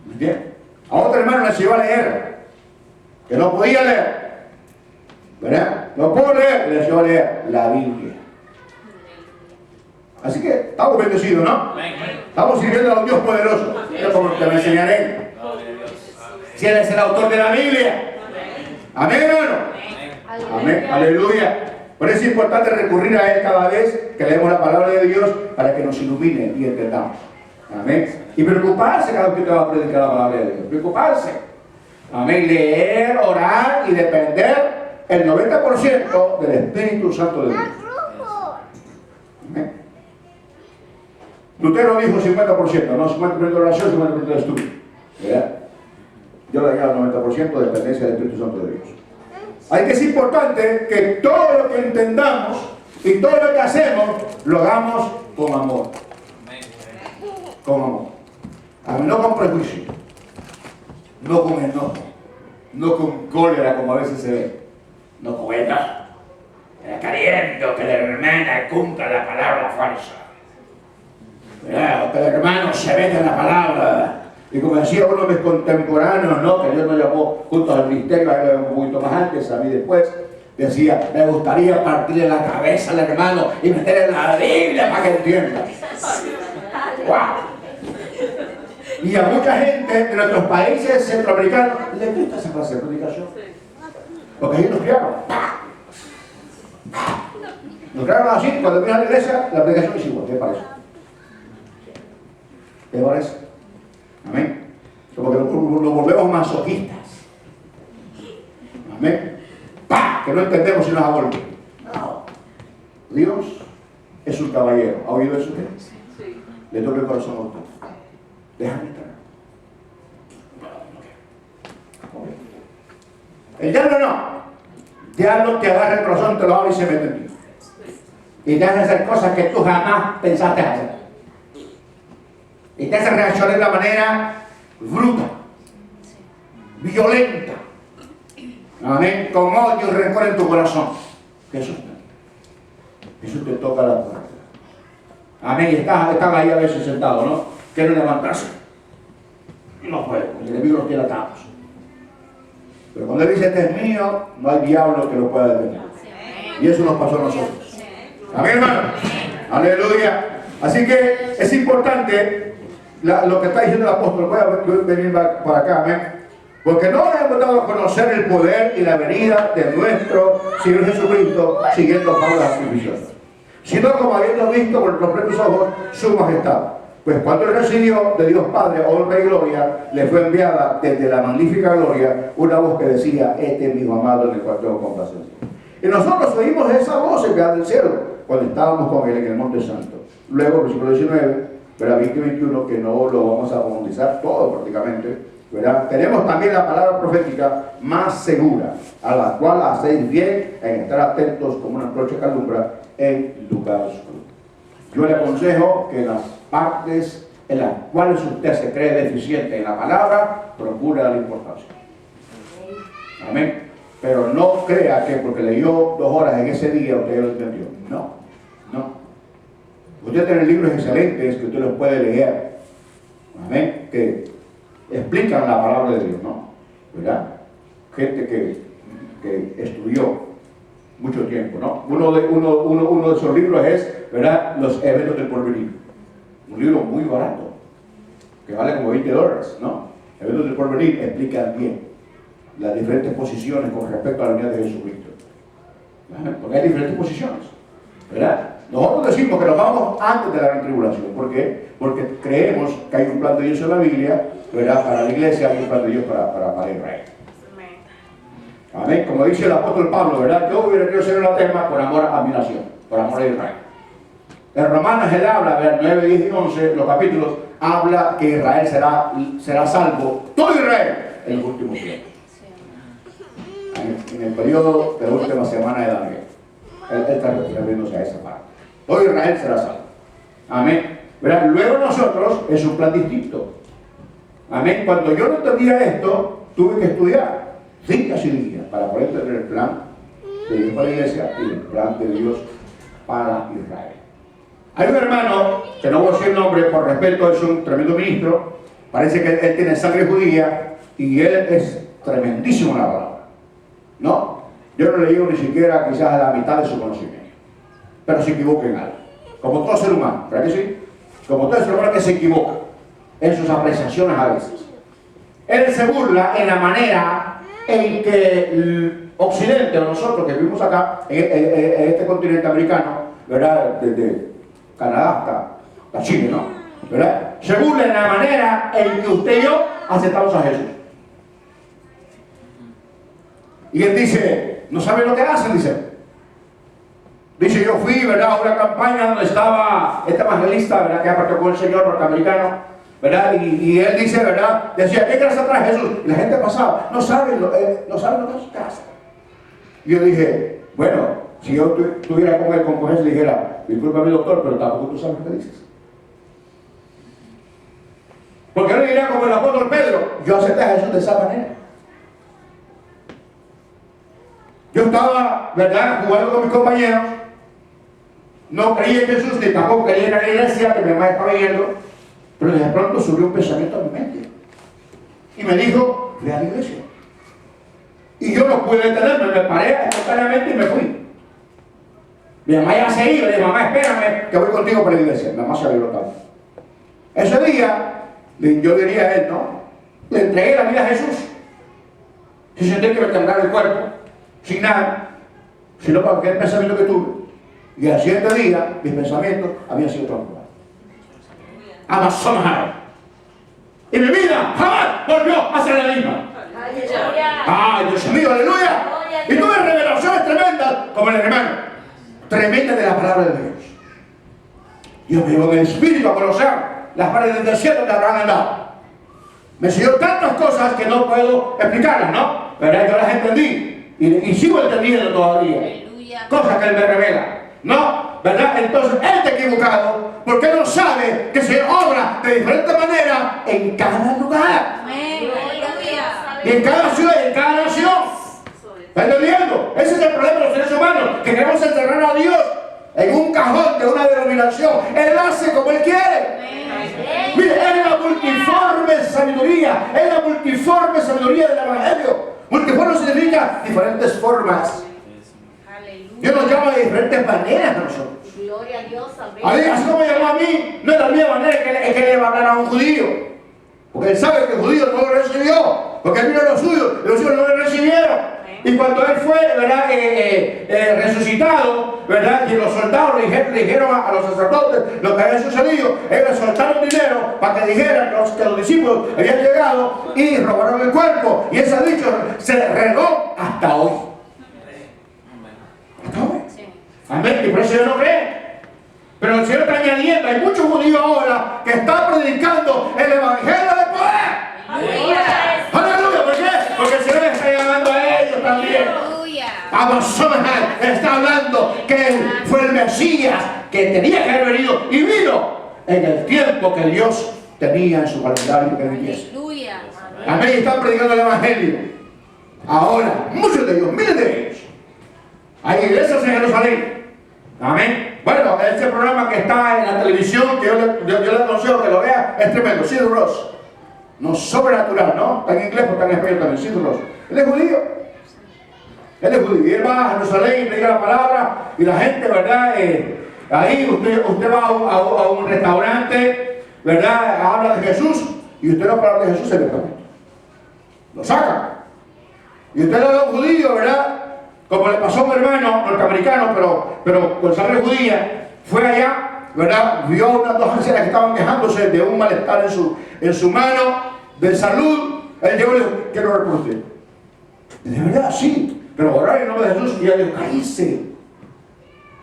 ¿Me entiendes? A otro hermano le enseñó a leer, que no podía leer, ¿verdad? No puedo leer, le enseñó a leer la Biblia. Así que estamos bendecidos, ¿no? Estamos sirviendo a un Dios poderoso. Yo como te lo enseñaré. Si Él es el autor de la Biblia. Amén, hermano. Amén. Aleluya. Por eso es importante recurrir a Él cada vez que leemos la palabra de Dios para que nos ilumine y entendamos. Amén. Y preocuparse cada vez que te va a predicar la palabra de Dios. Preocuparse. Amén. Leer, orar y depender el 90% del Espíritu Santo de Dios. Amén. Lutero dijo 50%, no 50% de oración, 50% de estudio. ¿Verdad? Yo le digo al 90% de dependencia del Espíritu Santo de Dios. Hay que es importante que todo lo que entendamos y todo lo que hacemos lo hagamos con amor. Con amor. No con prejuicio, no con enojo, no con cólera como a veces se ve, no con enojo, queriendo que la hermana cumpla la palabra falsa. Que el hermano se meta en la palabra. Y como decía uno de mis contemporáneos, ¿no?, que Dios nos llamó juntos al ministerio, un poquito más antes, a mí después, decía, me gustaría partirle la cabeza al hermano y meterle en la Biblia para que entienda. ¡Wow! Y a mucha gente de nuestros países centroamericanos les gusta esa clase de predicación. Porque ahí nos criaron. Nos criaron así, cuando vienes a la iglesia, la predicación es igual. ¿Qué parece? ¿Qué parece? Amén. Como que nos volvemos masoquistas. Amén. ¡Pah! Que no entendemos si nos agolpe. No. Dios es un caballero. ¿Ha oído eso usted? Sí. Le toca el corazón a usted. Déjame entrar. El diablo no. El diablo te agarra el corazón, te lo abre y se mete en ti. Y te hace hacer cosas que tú jamás pensaste hacer. Y te hace reaccionar de una manera bruta, violenta. Amén. Con odio y rencor en tu corazón. Jesús te toca la puerta. Amén. Y están ahí a veces sentados, ¿no? Quieren levantarse. Y no pueden. El enemigo los tiene atados. Pero cuando él dice, este es mío, no hay diablo que lo pueda detener. Y eso nos pasó a nosotros. Amén, hermano. Aleluya. Así que es importante lo que está diciendo el apóstol. Voy a venir por acá, amén. Porque no hemos dado a conocer el poder y la venida de nuestro Señor Jesucristo siguiendo fábulas artificiosas, sino como habiendo visto por nuestros propios ojos su majestad. Pues cuando él recibió de Dios Padre honra y gloria, le fue enviada desde la magnífica gloria una voz que decía, este es mi hijo amado en el cual tengo complacencia. Y nosotros oímos esa voz enviada del cielo cuando estábamos con él en el Monte Santo. Luego, versículo 19, ¿verdad? 20 y 21, que no lo vamos a profundizar todo prácticamente, ¿verdad? Tenemos también la palabra profética más segura, a la cual hacéis bien en estar atentos como una antorcha que alumbra en lugar oscuro. Yo le aconsejo que las partes en las cuales usted se cree deficiente en la palabra, procure darle importancia. Amén. Pero no crea que porque leyó 2 horas en ese día usted lo entendió. No, no. Usted tiene libros excelentes que usted los puede leer. Amén. Que explican la palabra de Dios, ¿no? ¿Verdad? Gente que estudió mucho tiempo, ¿no? Uno de esos libros es, ¿verdad? Los eventos del porvenir. Un libro muy barato, que vale como $20, ¿no? Eventos del porvenir explican bien las diferentes posiciones con respecto a la unidad de Jesucristo. ¿Verdad? Porque hay diferentes posiciones, ¿verdad? Nosotros decimos que nos vamos antes de la gran tribulación. ¿Por qué? Porque creemos que hay un plan de Dios en la Biblia, ¿verdad? Para la iglesia, hay un plan de Dios para Israel. Amén. Como dice el apóstol Pablo, ¿verdad? Yo hubiera querido ser anatema por amor a mi nación, por amor a Israel. En Romanos él habla, ver 9, 10 y 11, los capítulos, habla que Israel será salvo, todo Israel, en los últimos tiempos. En el periodo de la última semana de Daniel. Él está refiriéndose a esa parte. Todo Israel será salvo. Amén. ¿Verdad? Luego nosotros es un plan distinto. Amén. Cuando yo no entendía esto, tuve que estudiar días y días para poder entender el plan de Dios para la iglesia y el plan de Dios para Israel. Hay un hermano, que no voy a decir el nombre por respeto, es un tremendo ministro, parece que él tiene sangre judía y él es tremendísimo en la palabra. ¿No? Yo no le digo ni siquiera quizás a la mitad de su conocimiento, pero se equivoca en algo. Como todo ser humano, ¿verdad que sí? Como todo ser humano que se equivoca en sus apreciaciones a veces. Él se burla en la manera en que el occidente, o nosotros que vivimos acá, en este continente americano, ¿verdad? Desde Canadá hasta Chile, ¿no? ¿Verdad? Se burla en la manera en que usted y yo aceptamos a Jesús. Y él dice, ¿no sabe lo que hacen? Dice, yo fui, ¿verdad?, a una campaña donde estaba este evangelista, ¿verdad?, que apartó con el señor norteamericano, ¿verdad? Y él dice, ¿verdad?, decía, ¿qué clase trae Jesús? Y la gente pasaba, no saben lo que es su casa. Y yo dije, bueno, si yo estuviera con él, con Jesús, le dijera, discúlpame doctor, pero tampoco tú sabes lo que dices. Porque él diría como el apóstol Pedro, yo acepté a Jesús de esa manera. Yo estaba, ¿verdad?, jugando con mis compañeros, no creía en Jesús, ni tampoco creía en la iglesia, que mi mamá estaba yendo, pero de pronto subió un pensamiento a mi mente. Y me dijo, ve a la iglesia. Y yo no pude detenerme, me paré espontáneamente y me fui. Mi mamá ya se iba, le dije, mamá, espérame, que voy contigo para la iglesia. Mi mamá se alegró tanto. Ese día, yo diría a él, ¿no? Le entregué la vida a Jesús. Sin sentir que me temblara el cuerpo, sin nada, sino para aquel pensamiento que tuve. Y al siguiente día, mis pensamientos habían sido transformados. Amazon. Y mi vida jamás volvió a ser la misma. ¡Ay, Dios mío, aleluya! Y tuve revelaciones tremendas, como el hermano. Tremendas de la palabra de Dios. Dios me llevó en el espíritu a conocer las paredes del desierto que habrán andado. Me enseñó tantas cosas que no puedo explicarlas, ¿no? Pero yo las entendí y sigo entendiendo todavía. Aleluya. Cosas que Él me revela, ¿no? ¿Verdad? Entonces Él está equivocado porque no sabe que se obra de diferente manera en cada lugar. Amén. Aleluya. Y en cada ciudad y en cada nación. ¿Está entendiendo? Ese es el problema de los seres humanos, que queremos enterrar a Dios en un cajón de una denominación. Él hace como Él quiere. Mire, es la multiforme sabiduría, es la multiforme sabiduría del Evangelio. Multiforme significa diferentes formas. Aleluya. Dios nos llama de diferentes maneras a nosotros. Gloria a Dios, amén. Así como me llamó a mí, no es la misma manera que le va a hablar a un judío. Porque él sabe que el judío no lo recibió, porque él vino a los suyos, y los suyos no le recibieron. Y cuando él fue, ¿verdad? Resucitado, ¿verdad? Y los soldados le dijeron a los sacerdotes lo que había sucedido, ellos le soltaron dinero para que dijeran que los discípulos habían llegado y robaron el cuerpo. Y ese dicho se regó hasta hoy. Hasta hoy. Sí. Amén. Y por eso yo no creo. Pero el Señor está añadiendo, hay muchos judíos ahora que están predicando el evangelio de poder. Aleluya. Aleluya, ¿por qué? Porque el Señor está llamando a ellos también. Aleluya. Amazon está hablando que Él fue el Mesías que tenía que haber venido y vino en el tiempo que Dios tenía en su calendario que viniese. Aleluya. Amén, y están predicando el evangelio. Ahora, muchos de ellos, miles de ellos. Hay iglesias en Jerusalén. Amén. Bueno, este programa que está en la televisión, que yo le aconsejo que lo vea, es tremendo. Sid Ross. No, sobrenatural, ¿no? Está en inglés, pero está en español también. Sid Ross. Él es judío. Él es judío. Y él va a Jerusalén y predica la palabra. Y la gente, ¿verdad? Ahí usted va a un restaurante, ¿verdad? Habla de Jesús. Y usted no habla de Jesús directamente. Lo saca. Y usted le da a un judío, ¿verdad? Como le pasó a un hermano norteamericano, pero con sangre judía, fue allá, ¿verdad? Vio a unas dos ancianas que estaban quejándose de un malestar en su mano, de salud. Él llegó y le dijo, quiero orar por usted. Y de verdad, sí, pero orar en nombre de Jesús. Y ella le dijo, cállese,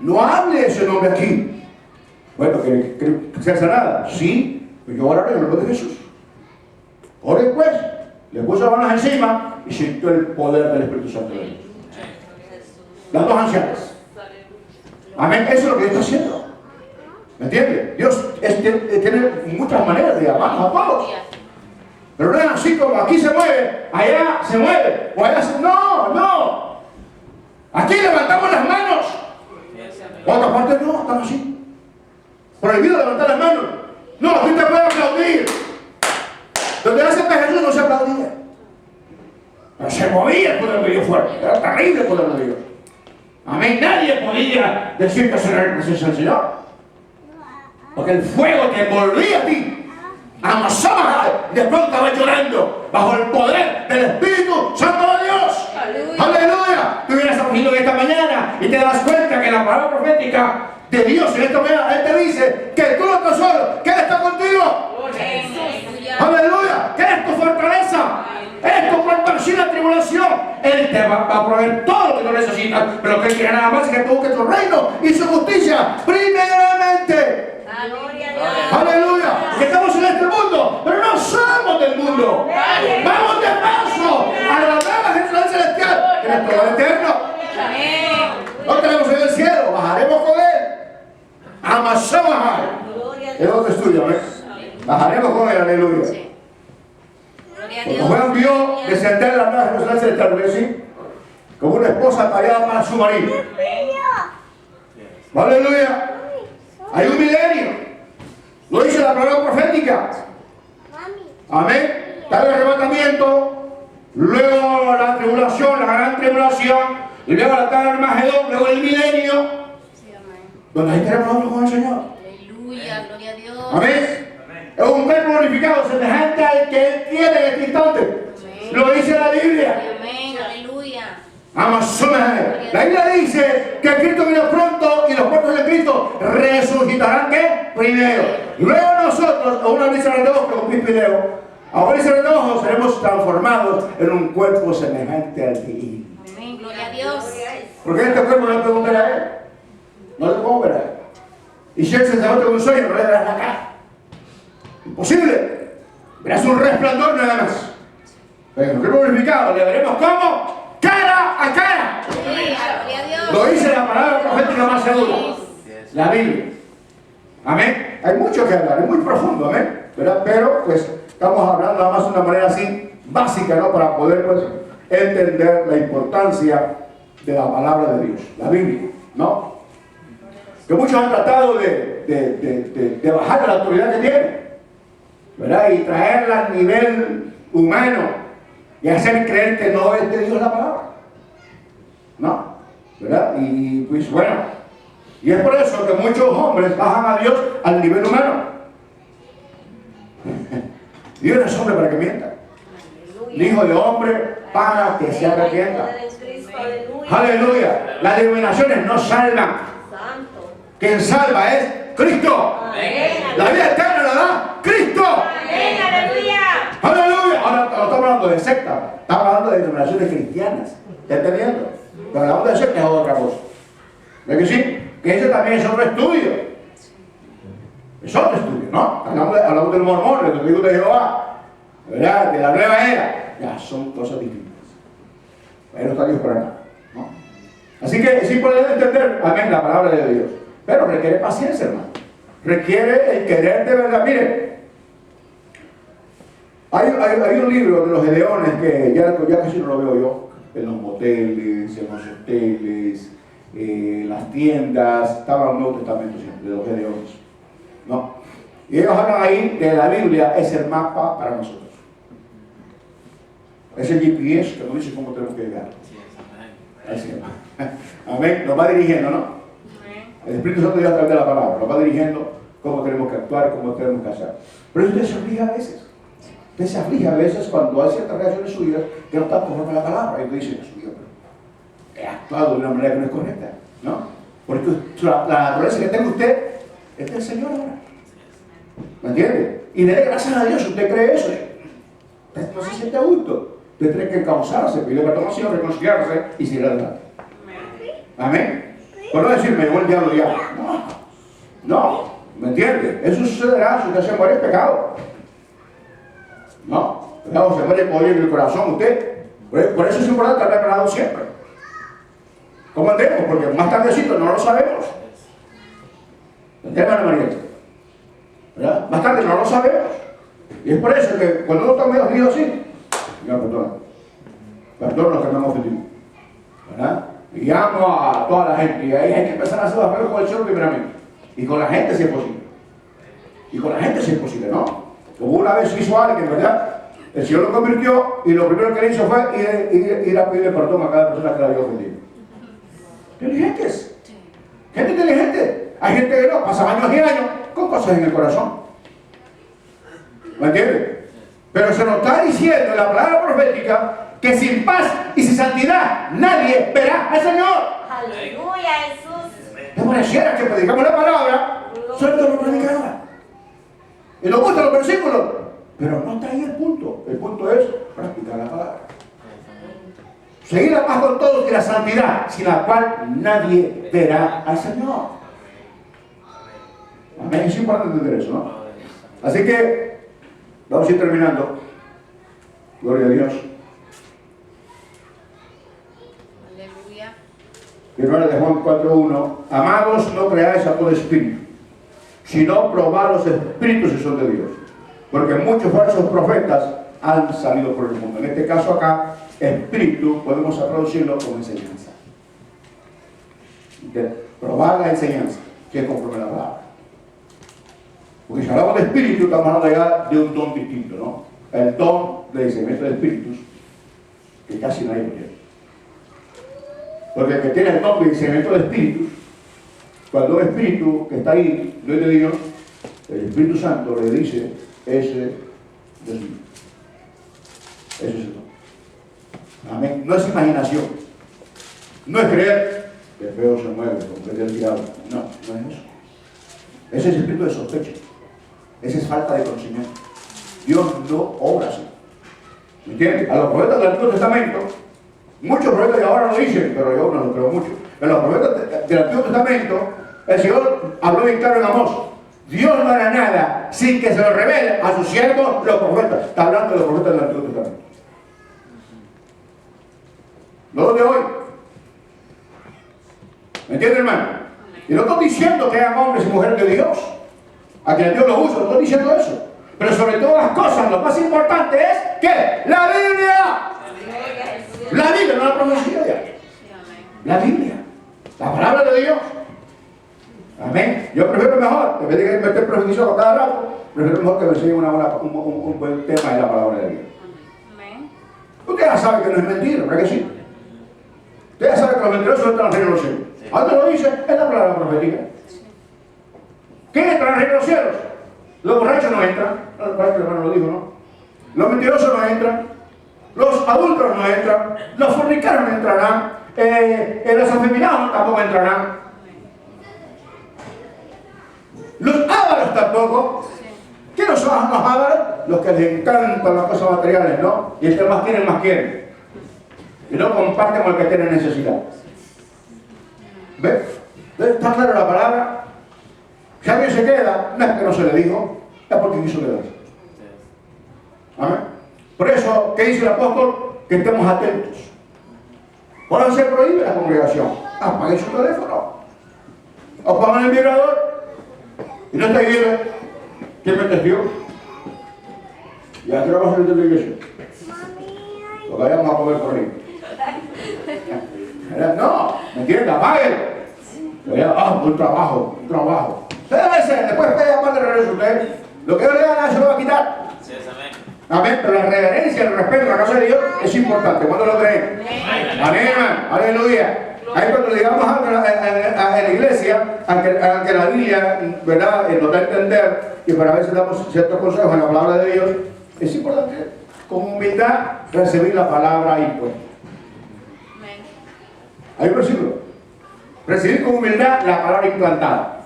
no hable ese nombre aquí. Bueno, que sea sanada. Sí, pero yo oraré en el nombre de Jesús. Ore pues. Le puso las manos encima y sintió el poder del Espíritu Santo de Dios. Las dos ancianas. Amén. Eso es lo que Dios está haciendo. ¿Me entiende? Dios tiene muchas maneras de amarnos a todos. Pero no es así como aquí se mueve, allá se mueve, o allá se... No. Aquí levantamos las manos. Otra parte no, están así. Prohibido levantar las manos. No, aquí te puede aplaudir. Donde hace que Jesús no se aplaudía. Pero se movía el poder de Dios fuerte. Era terrible el poder de Dios. Amén. Nadie podía decir que eso era la presencia del Señor. Porque el fuego te envolvía a ti. Amazon, y de pronto estaba llorando bajo el poder del Espíritu Santo de Dios. Aleluya. Tú vienes a en esta mañana y te das cuenta que la palabra profética de Dios en esta mañana, Él te dice que tú no estás solo, que Él está contigo. Aleluya. Que es tu fortaleza. Es tu protección en la tribulación. Él te va a proveer todo lo que tú necesitas. Pero que Él quiere nada más que tú busques tu reino y su justicia primeramente. Aleluya. Que estamos en este mundo, pero no somos del mundo. Vamos de paso a la nueva Jerusalén celestial, que es todo eterno. No tenemos en el cielo, bajaremos con Él. Amazon. Es donde estudia, ¿ves? Bajaremos con Él, aleluya. Porque Juan vio descender la nueva Jerusalén celestial, ¿ves? ¿Sí? Como una esposa tallada para su marido. Aleluya. Hay un milenio. Lo dice la palabra profética. Amén. Está el arrebatamiento, luego la tribulación, la gran tribulación, y luego la cara del Armagedón, luego el milenio. donde ahí tenemos nosotros con el Señor. Aleluya, gloria a Dios. Amén. Es un cuerpo glorificado semejante al que Él tiene en este instante. Amén. Lo dice la Biblia. Amén, aleluya. La Biblia dice que Cristo viene pronto y los muertos de Cristo resucitarán ¿qué? Primero. Luego nosotros, a una brisa de ojos, como Pispileo, a una brisa de ojos seremos transformados en un cuerpo semejante al de Él. Amén, gloria a Dios. Porque este cuerpo no le puede ver a Él. No le puedo ver a Él. Y si el sacerdote con un sueño, no le verás la cara. Imposible. Verás un resplandor nada más. Pero en el cuerpo glorificado le veremos como cara a cara. Gloria a Dios. Lo dice la palabra profética más segura, la Biblia. Amén. Hay mucho que hablar, es muy profundo, amén. ¿Verdad? Pero pues estamos hablando nada más de una manera así básica, ¿no? Para poder pues entender la importancia de la palabra de Dios, la Biblia, ¿no? Que muchos han tratado de bajar la autoridad que tienen, ¿verdad? Y traerla al nivel humano y hacer creer que no es de Dios la palabra. ¿No? ¿Verdad? Y pues bueno, y es por eso que muchos hombres bajan a Dios al nivel humano. Dios no es hombre para que mienta, ni hijo de hombre para que se arrepienta. Aleluya. Las denominaciones no salvan. Quien salva es Cristo. La vida eterna la da Cristo. Aleluya. Aleluya. Ahora no estamos hablando de secta, estamos hablando de denominaciones cristianas. ¿Está entendiendo? Pero hablando de secta es otra cosa. ¿Ves que sí? Que ese también es otro estudio. Es otro estudio, ¿no? Hablamos del mormón, del testigo de Jehová, ¿verdad? De la nueva era. Ya son cosas distintas. Ahí no está Dios para nada, ¿no? Así que es importante entender, amén, la palabra de Dios. Pero requiere paciencia, hermano. Requiere el querer de verdad. Mire, hay un libro de los Gedeones que ya casi no lo veo yo. En los moteles, en los hoteles, en las tiendas. Estaba en el Nuevo Testamento siempre, de los Gedeones, ¿no? Y ellos hablan ahí de la Biblia, es el mapa para nosotros. Es el GPS que nos dice cómo tenemos que llegar. Así, amén. Nos va dirigiendo, ¿no? El Espíritu Santo ya a través de la palabra nos va dirigiendo cómo tenemos que actuar, cómo tenemos que hacer. Pero usted se aflige a veces. Usted se aflige a veces cuando hay ciertas reacciones suyas que no están conforme a la palabra. Y usted dice, Dios mío, pero he actuado de una manera que no es correcta, ¿no? Porque la naturaleza que tenga usted es del Señor ahora. ¿Me entiende? Y dele gracias a Dios, usted cree eso. Usted no se siente a gusto. Usted tiene que causarse, pedirle perdón al Señor, reconciliarse y seguir adelante. Amén. Por no decir, me llegó el diablo ya. No, ¿me entiende? Eso sucederá si usted se muere en pecado. No, pecado se muere por en el corazón usted. Por eso es importante estar preparado siempre. ¿Cómo andemos? Porque más tardecito no lo sabemos. ¿Entiende, hermano María? ¿Verdad? Más tarde no lo sabemos. Y es por eso que cuando uno está medio herido así, Señor, perdona lo que me hemos ofendido. ¿Verdad? Y llamo a toda la gente. Y ahí hay que empezar a hacer las pruebas con el Señor primeramente. Y con la gente si es posible. Y con la gente si es posible, ¿no? Como una vez hizo alguien, ¿verdad? El Señor lo convirtió y lo primero que le hizo fue ir a pedirle perdón a cada persona que la había ofendido. Inteligentes. Gente inteligente. Hay gente que no, pasa años y años con cosas en el corazón. ¿Me entiendes? Pero se nos está diciendo en la palabra profética que sin paz y sin santidad nadie verá al Señor. Aleluya, Jesús. ¿Te pareciera que predicamos la palabra? Solo lo predicamos. Y nos gustan los versículos. Pero no está ahí el punto. El punto es practicar la palabra. Seguir la paz con todos y la santidad, sin la cual nadie verá al Señor. Amén. Es importante entender eso, ¿no? Así que vamos a ir terminando. Gloria a Dios. Aleluya. Primera de Juan 4:1. Amados, no creáis a todo espíritu, sino probad los espíritus si son de Dios. Porque muchos falsos profetas han salido por el mundo. En este caso acá, espíritu, podemos traducirlo como enseñanza. De probar la enseñanza, que es conforme a la palabra. Porque si hablamos de espíritu, estamos hablando ya de un don distinto, ¿no? El don de discernimiento de espíritus, que casi nadie lo tiene. Porque el que tiene el don de discernimiento de espíritus, Cuando un espíritu que está ahí, no es de Dios, el Espíritu Santo le dice, ese es mío. Ese es el no. Amén. No es imaginación. No es creer que el feo se mueve, como que te han tirado. No, no es eso. Ese es el espíritu de sospecha. Esa es falta de conocimiento. Dios no obra así. ¿Me entiendes? A los profetas del Antiguo Testamento, muchos profetas de ahora lo dicen, pero yo no lo creo mucho. En los profetas del Antiguo Testamento, el Señor habló bien claro en Amós. Dios no hará nada sin que se lo revele a sus siervos, los profetas. Está hablando de los profetas del Antiguo Testamento. No los de hoy. ¿Me entiende, hermano? Y no estoy diciendo que hagan hombres y mujeres de Dios, a quienes Dios los usa, no estoy diciendo eso. Pero sobre todas las cosas, lo más importante es que la Biblia. La Biblia, no la profecía. La Biblia. La palabra de Dios. Amén. Yo prefiero mejor, en vez de que me esté profetizando cada rato, prefiero mejor que me enseñen un buen tema de la palabra de Dios. Amén. Usted ya sabe que no es mentira, ¿verdad que sí? Usted ya sabe que los mentirosos entran al reino de los cielos. ¿Dónde lo dice? Es la palabra profética. ¿Quién entra al reino de los cielos? Los borrachos no entran. Parece que el hermano lo dijo, ¿no? Los mentirosos no entran. Los adultos no entran. Los fornicarios no entrarán. Los afeminados tampoco entrarán. Los ávaros tampoco. ¿Quiénes son los ávaros? Los que les encantan las cosas materiales, ¿no? Y el que más quieren, más quieren. Y no comparten con el que tiene necesidad. ¿Ves? Entonces está clara la palabra. Si alguien se queda, no es que no se le dijo, es porque quiso quedarse. Amén. Por eso, ¿qué dice el apóstol? Que estemos atentos. Cuando se prohíbe la congregación, apaguen su teléfono. O pongan el vibrador. Y no está diciendo, ¿quién me testió? Ya que vamos a salir de la iglesia. Porque vayamos a comer por ahí. No, ¿me entiendes? Apáguenlo. Un trabajo, un trabajo. Usted debe ser, después puede llamar de regreso usted. Lo que yo le haga se lo va a quitar. Sí, amén. Amén, pero la reverencia, el respeto a la casa de Dios es importante. ¿Cuándo lo creen? Amén, hermano. Aleluya. Ahí cuando le digamos algo en la iglesia, aunque la Biblia, ¿verdad?, nos da a entender, y para veces damos ciertos consejos en la palabra de Dios, es importante con humildad recibir la palabra impuesta. Hay un versículo. Recibir con humildad la palabra implantada,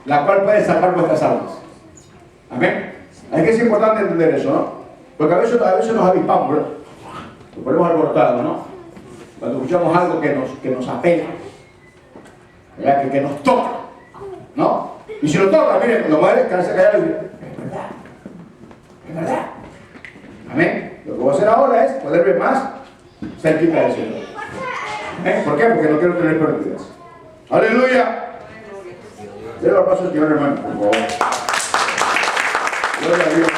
la cual puede salvar vuestras almas. Amén. Es que es importante entender eso, ¿no? Porque a veces nos avispamos, ¿verdad? Nos ponemos alborotados, ¿no? Cuando escuchamos algo que nos apela, ¿verdad? Que nos toca, ¿no? Y si nos toca, miren, lo más es quedarse callado y decir, es verdad. Amén. Lo que voy a hacer ahora es poder ver más cerquita del Señor. ¿Por qué? Porque no quiero tener pérdidas. ¡Aleluya! Déle el paso al Señor, hermano, por favor. Gloria a Dios.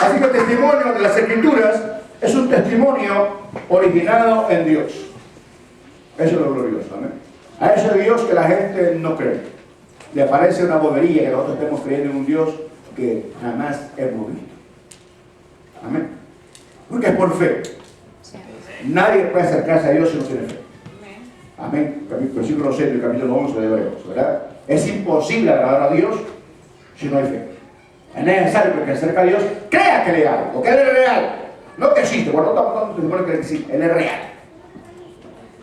Así que el testimonio de las Escrituras es un testimonio originado en Dios. Eso es lo glorioso, amén. A ese Dios que la gente no cree. Le parece una bobería que nosotros estemos creyendo en un Dios que jamás hemos visto. Amén. Porque es por fe. Nadie puede acercarse a Dios si no tiene fe. Amén. Versículo 6 del capítulo 11 de Hebreos, ¿verdad? Es imposible agradar a Dios si no hay fe. Es necesario que el que se acerca a Dios crea que le hay, o que Él es real. No que existe, bueno, no estamos diciendo que existe, Él es real.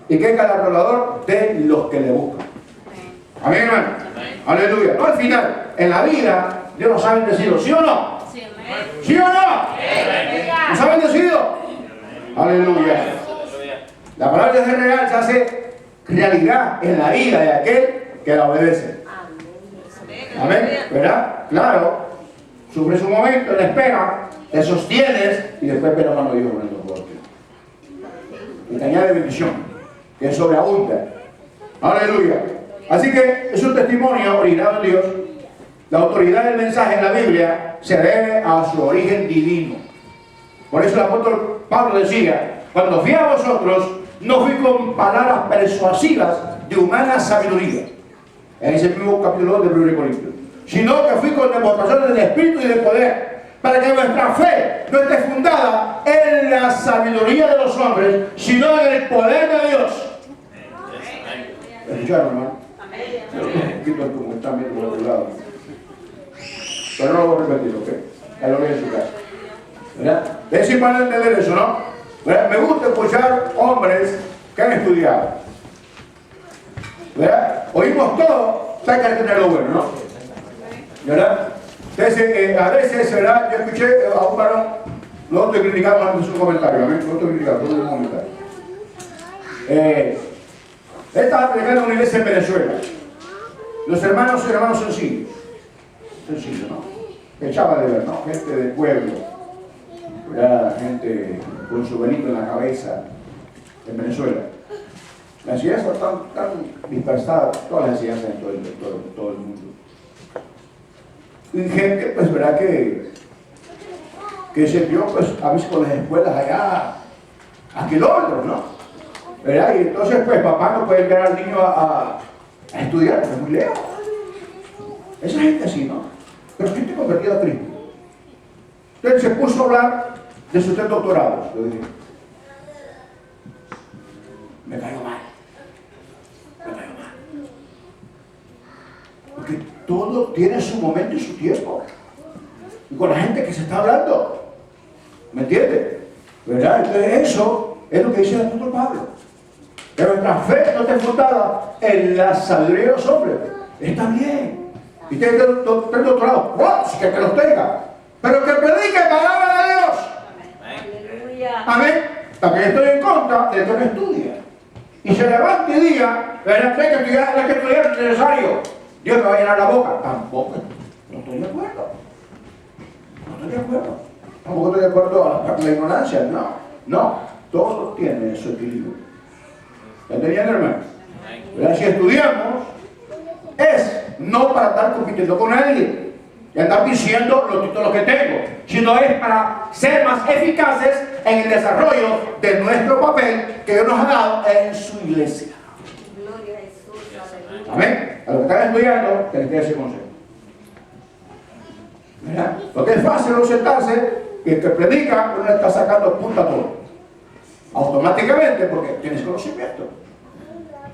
Y que es galardonador de los que le buscan. Amén, hermano. Aleluya. No, al final, en la vida, Dios nos ha bendecido, ¿sí o no? ¿Sí o no? ¿Nos ha bendecido? Aleluya. La palabra de Dios es real, se hace realidad en la vida de aquel que la obedece. Amén. ¿Verdad? Claro. Sufres un momento, la espera, te sostienes y después ves la mano de Dios con el dolor. Y te añade bendición, que sobreabunda. Aleluya. Así que es un testimonio originado en Dios. La autoridad del mensaje en la Biblia se debe a su origen divino. Por eso el apóstol Pablo decía, cuando fui a vosotros, no fui con palabras persuasivas de humana sabiduría. En ese mismo capítulo 2 de 1 Corintios. Sino que fui con demostraciones del Espíritu y del poder, para que nuestra fe no esté fundada en la sabiduría de los hombres, sino en el poder de Dios. ¿Escucharon, hermano? Un poquito como están viendo por otro lado. Pero no lo voy a repetir, ¿ok? Ahí lo ven en su casa. ¿Verdad? Es importante entender eso, ¿no? ¿Verdad? Me gusta escuchar hombres que han estudiado. ¿Verdad? Oímos todo, saca que tener lo bueno, ¿no? ¿Verdad? Entonces, a veces, ¿verdad? Yo escuché a un varón, no estoy criticando antes su comentario, ¿no? No estoy criticando, todo un comentario. Él estaba predicando en una iglesia en Venezuela. Los hermanos son hermanos sencillos. Sencillos, ¿no? Echaba de ver, ¿no? Gente del pueblo, ¿verdad? Gente con su velito en la cabeza en Venezuela. La enseñanza tan dispersada, todas las enseñanzas en todo el mundo. Y gente, pues, ¿verdad? Que se vio, pues, a veces con las escuelas allá a kilómetros, ¿no? ¿Verdad? Y entonces, pues, papá no puede enviar al niño a estudiar, porque es muy lejos. Esa gente así, ¿no? Pero gente convertida a Cristo. Entonces se puso a hablar de sus 3 doctorados. Yo dije, me cayó mal. Porque todo tiene su momento y su tiempo. Y con la gente que se está hablando. ¿Me entiendes? ¿Verdad? Entonces eso es lo que dice el apóstol Pablo. Que nuestra fe no esté fundada en la sabiduría de los hombres. Está bien. Y tiene 3 doctorados. ¡Wow! Que te los tenga. Pero que predique palabra de Dios. Aleluya. Amén. También estoy en contra de que no estudia. Y se levanta y diga, ¿verdad? Hay que estudiar es necesario. Dios me va a llenar la boca. Tampoco. No estoy de acuerdo. Tampoco estoy de acuerdo a la ignorancia. No. Todo tiene su equilibrio. ¿Ya entendiendo, hermano? ¿Verdad? Si estudiamos, es no para estar compitiendo con nadie y andar diciendo los títulos que tengo, sino es para ser más eficaces en el desarrollo de nuestro papel que Dios nos ha dado en su iglesia. Gloria a Jesús. Amén. A los que están estudiando, que les quede ese consejo. ¿Verdad? Porque es fácil no sentarse y el que predica, uno está sacando punta a todo. Automáticamente, porque tienes conocimiento.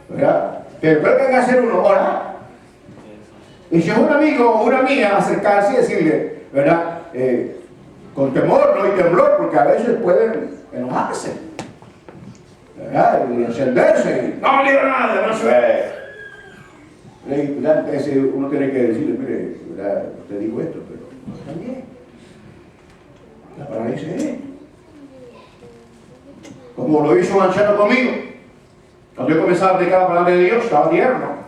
¿Verdad? Pero ¿qué hay que hacer uno? Orar. Y si es un amigo o una amiga, acercarse y decirle, ¿verdad? Con temor, no y temblor, porque a veces pueden enojarse, ¿verdad? Y encenderse. No digo nada, no se ve. Entonces uno tiene que decirle, mire, ¿verdad? Te digo esto, pero no está bien. La palabra dice, como lo hizo un anciano conmigo. Cuando yo comenzaba a predicar la palabra de Dios, estaba tierno.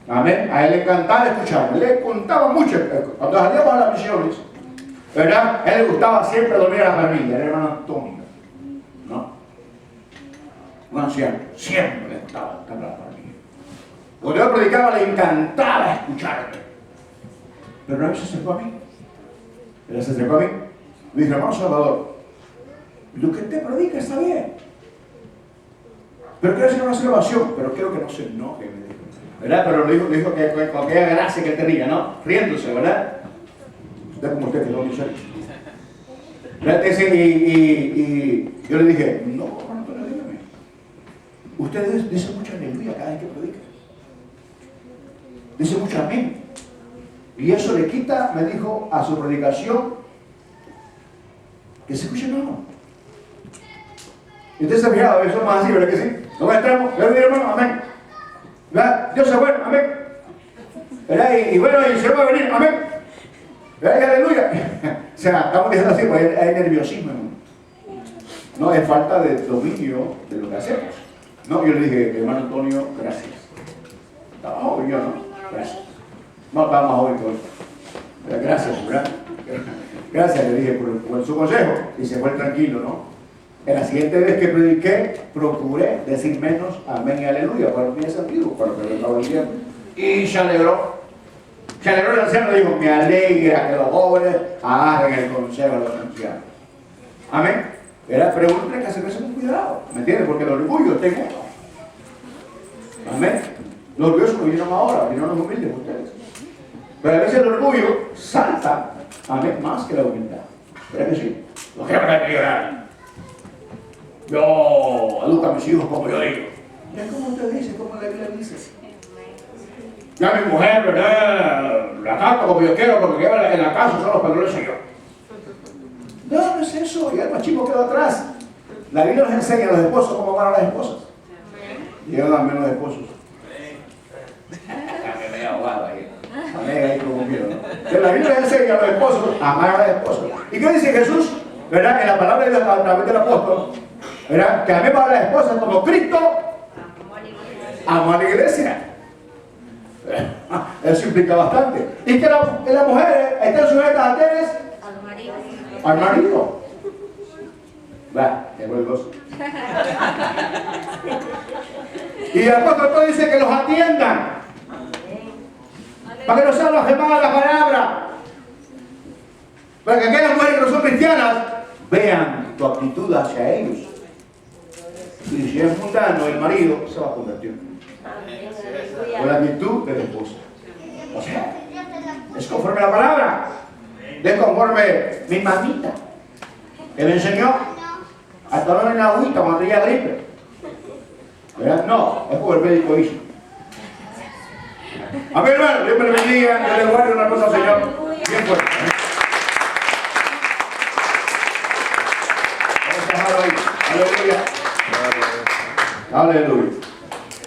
Amén. A él le encantaba escucharme. Le contaba mucho. Cuando salíamos a las misiones, ¿verdad? A él le gustaba siempre dormir a la familia. Era hermano Antonio. ¿No? Un anciano. Siempre le gustaba estar a la familia. Cuando yo predicaba, le encantaba escucharme. Pero una vez se acercó a mí. Él se acercó a mí. Me dijo, hermano Salvador, lo que te predica está bien. Pero quiero hacer una observación. Pero quiero que no se enoje, me dijo. ¿Verdad? Pero le dijo que con aquella gracia que tenía, ¿no? Riéndose, ¿verdad? ¿Verdad? Como usted que no dice. ¿Verdad? Y yo le dije, no, Antonio, dígame. Usted dice mucho aleluya cada vez que predica. Dice mucho amén. Y eso le quita, me dijo, a su predicación que se escuche no. Y usted se ha fijado, eso más así, ¿verdad que sí? No entramos, le digo, hermano, amén. ¿Verdad? Dios es bueno, amén. ¿Verdad? Y bueno, y se va a venir, amén. ¿Verdad? Y aleluya. O sea, estamos diciendo así, pues hay nerviosismo. No, es falta de dominio de lo que hacemos. No, yo le dije, hermano Antonio, gracias. Estaba joven yo, ¿no? Gracias. No, estaba más joven que hoy. Gracias, ¿verdad? Gracias, le dije por su consejo. Y se fue tranquilo, ¿no? En la siguiente vez que prediqué, procuré decir menos amén y aleluya, para no tiene sentido, para que lo estaba diciendo. Y se alegró. Se alegró el anciano, dijo, me alegra que los jóvenes agarren el consejo de los ancianos. Amén. Pero uno tiene que hacerse con cuidado, ¿me entiendes? Porque el orgullo está en uno. Amén. Los orgullosos no vinieron ahora, vinieron los humildes ustedes. Pero a veces el orgullo salta Amén, más que la humildad. ¿Verdad que sí? No quiero que llorar. Yo educo a mis hijos como yo digo. Ya como usted dice, como la Biblia dice. Ya mi mujer, ¿verdad? La trato como yo quiero porque lleva en la casa son los pantalones del Señor. No, no es eso, ya el machismo quedó atrás. La Biblia nos enseña a los esposos cómo amar a las esposas. Y yo también los esposos. Me veo ahogado ahí. Amén, ahí como quiero, ¿no? La Biblia enseña a los esposos a amar a las esposas. ¿Y qué dice Jesús? ¿Verdad? En la palabra de Dios a través del apóstol, ¿verdad? Que amemos a las esposas como Cristo amó a la iglesia. Eso implica bastante. Y que las mujeres están sujetas a quiénes? Al marido. Al marido. Va, tengo el gozo. Y el apóstol Pablo dice que los atiendan. Para que no sean los gemados de la palabra. Para que aquellas mujeres que no son cristianas vean tu actitud hacia ellos. Y si es mundano, el marido se va a convertir con la virtud de la esposa. O sea, es conforme a la palabra. Es conforme mi mamita, que me enseñó a tomar una agüita cuando tenía gripe. ¿Verdad? No, es como el médico hizo. A ver, hermano, Dios me lo bendiga, yo le guardo una cosa al Señor. Bien fuerte.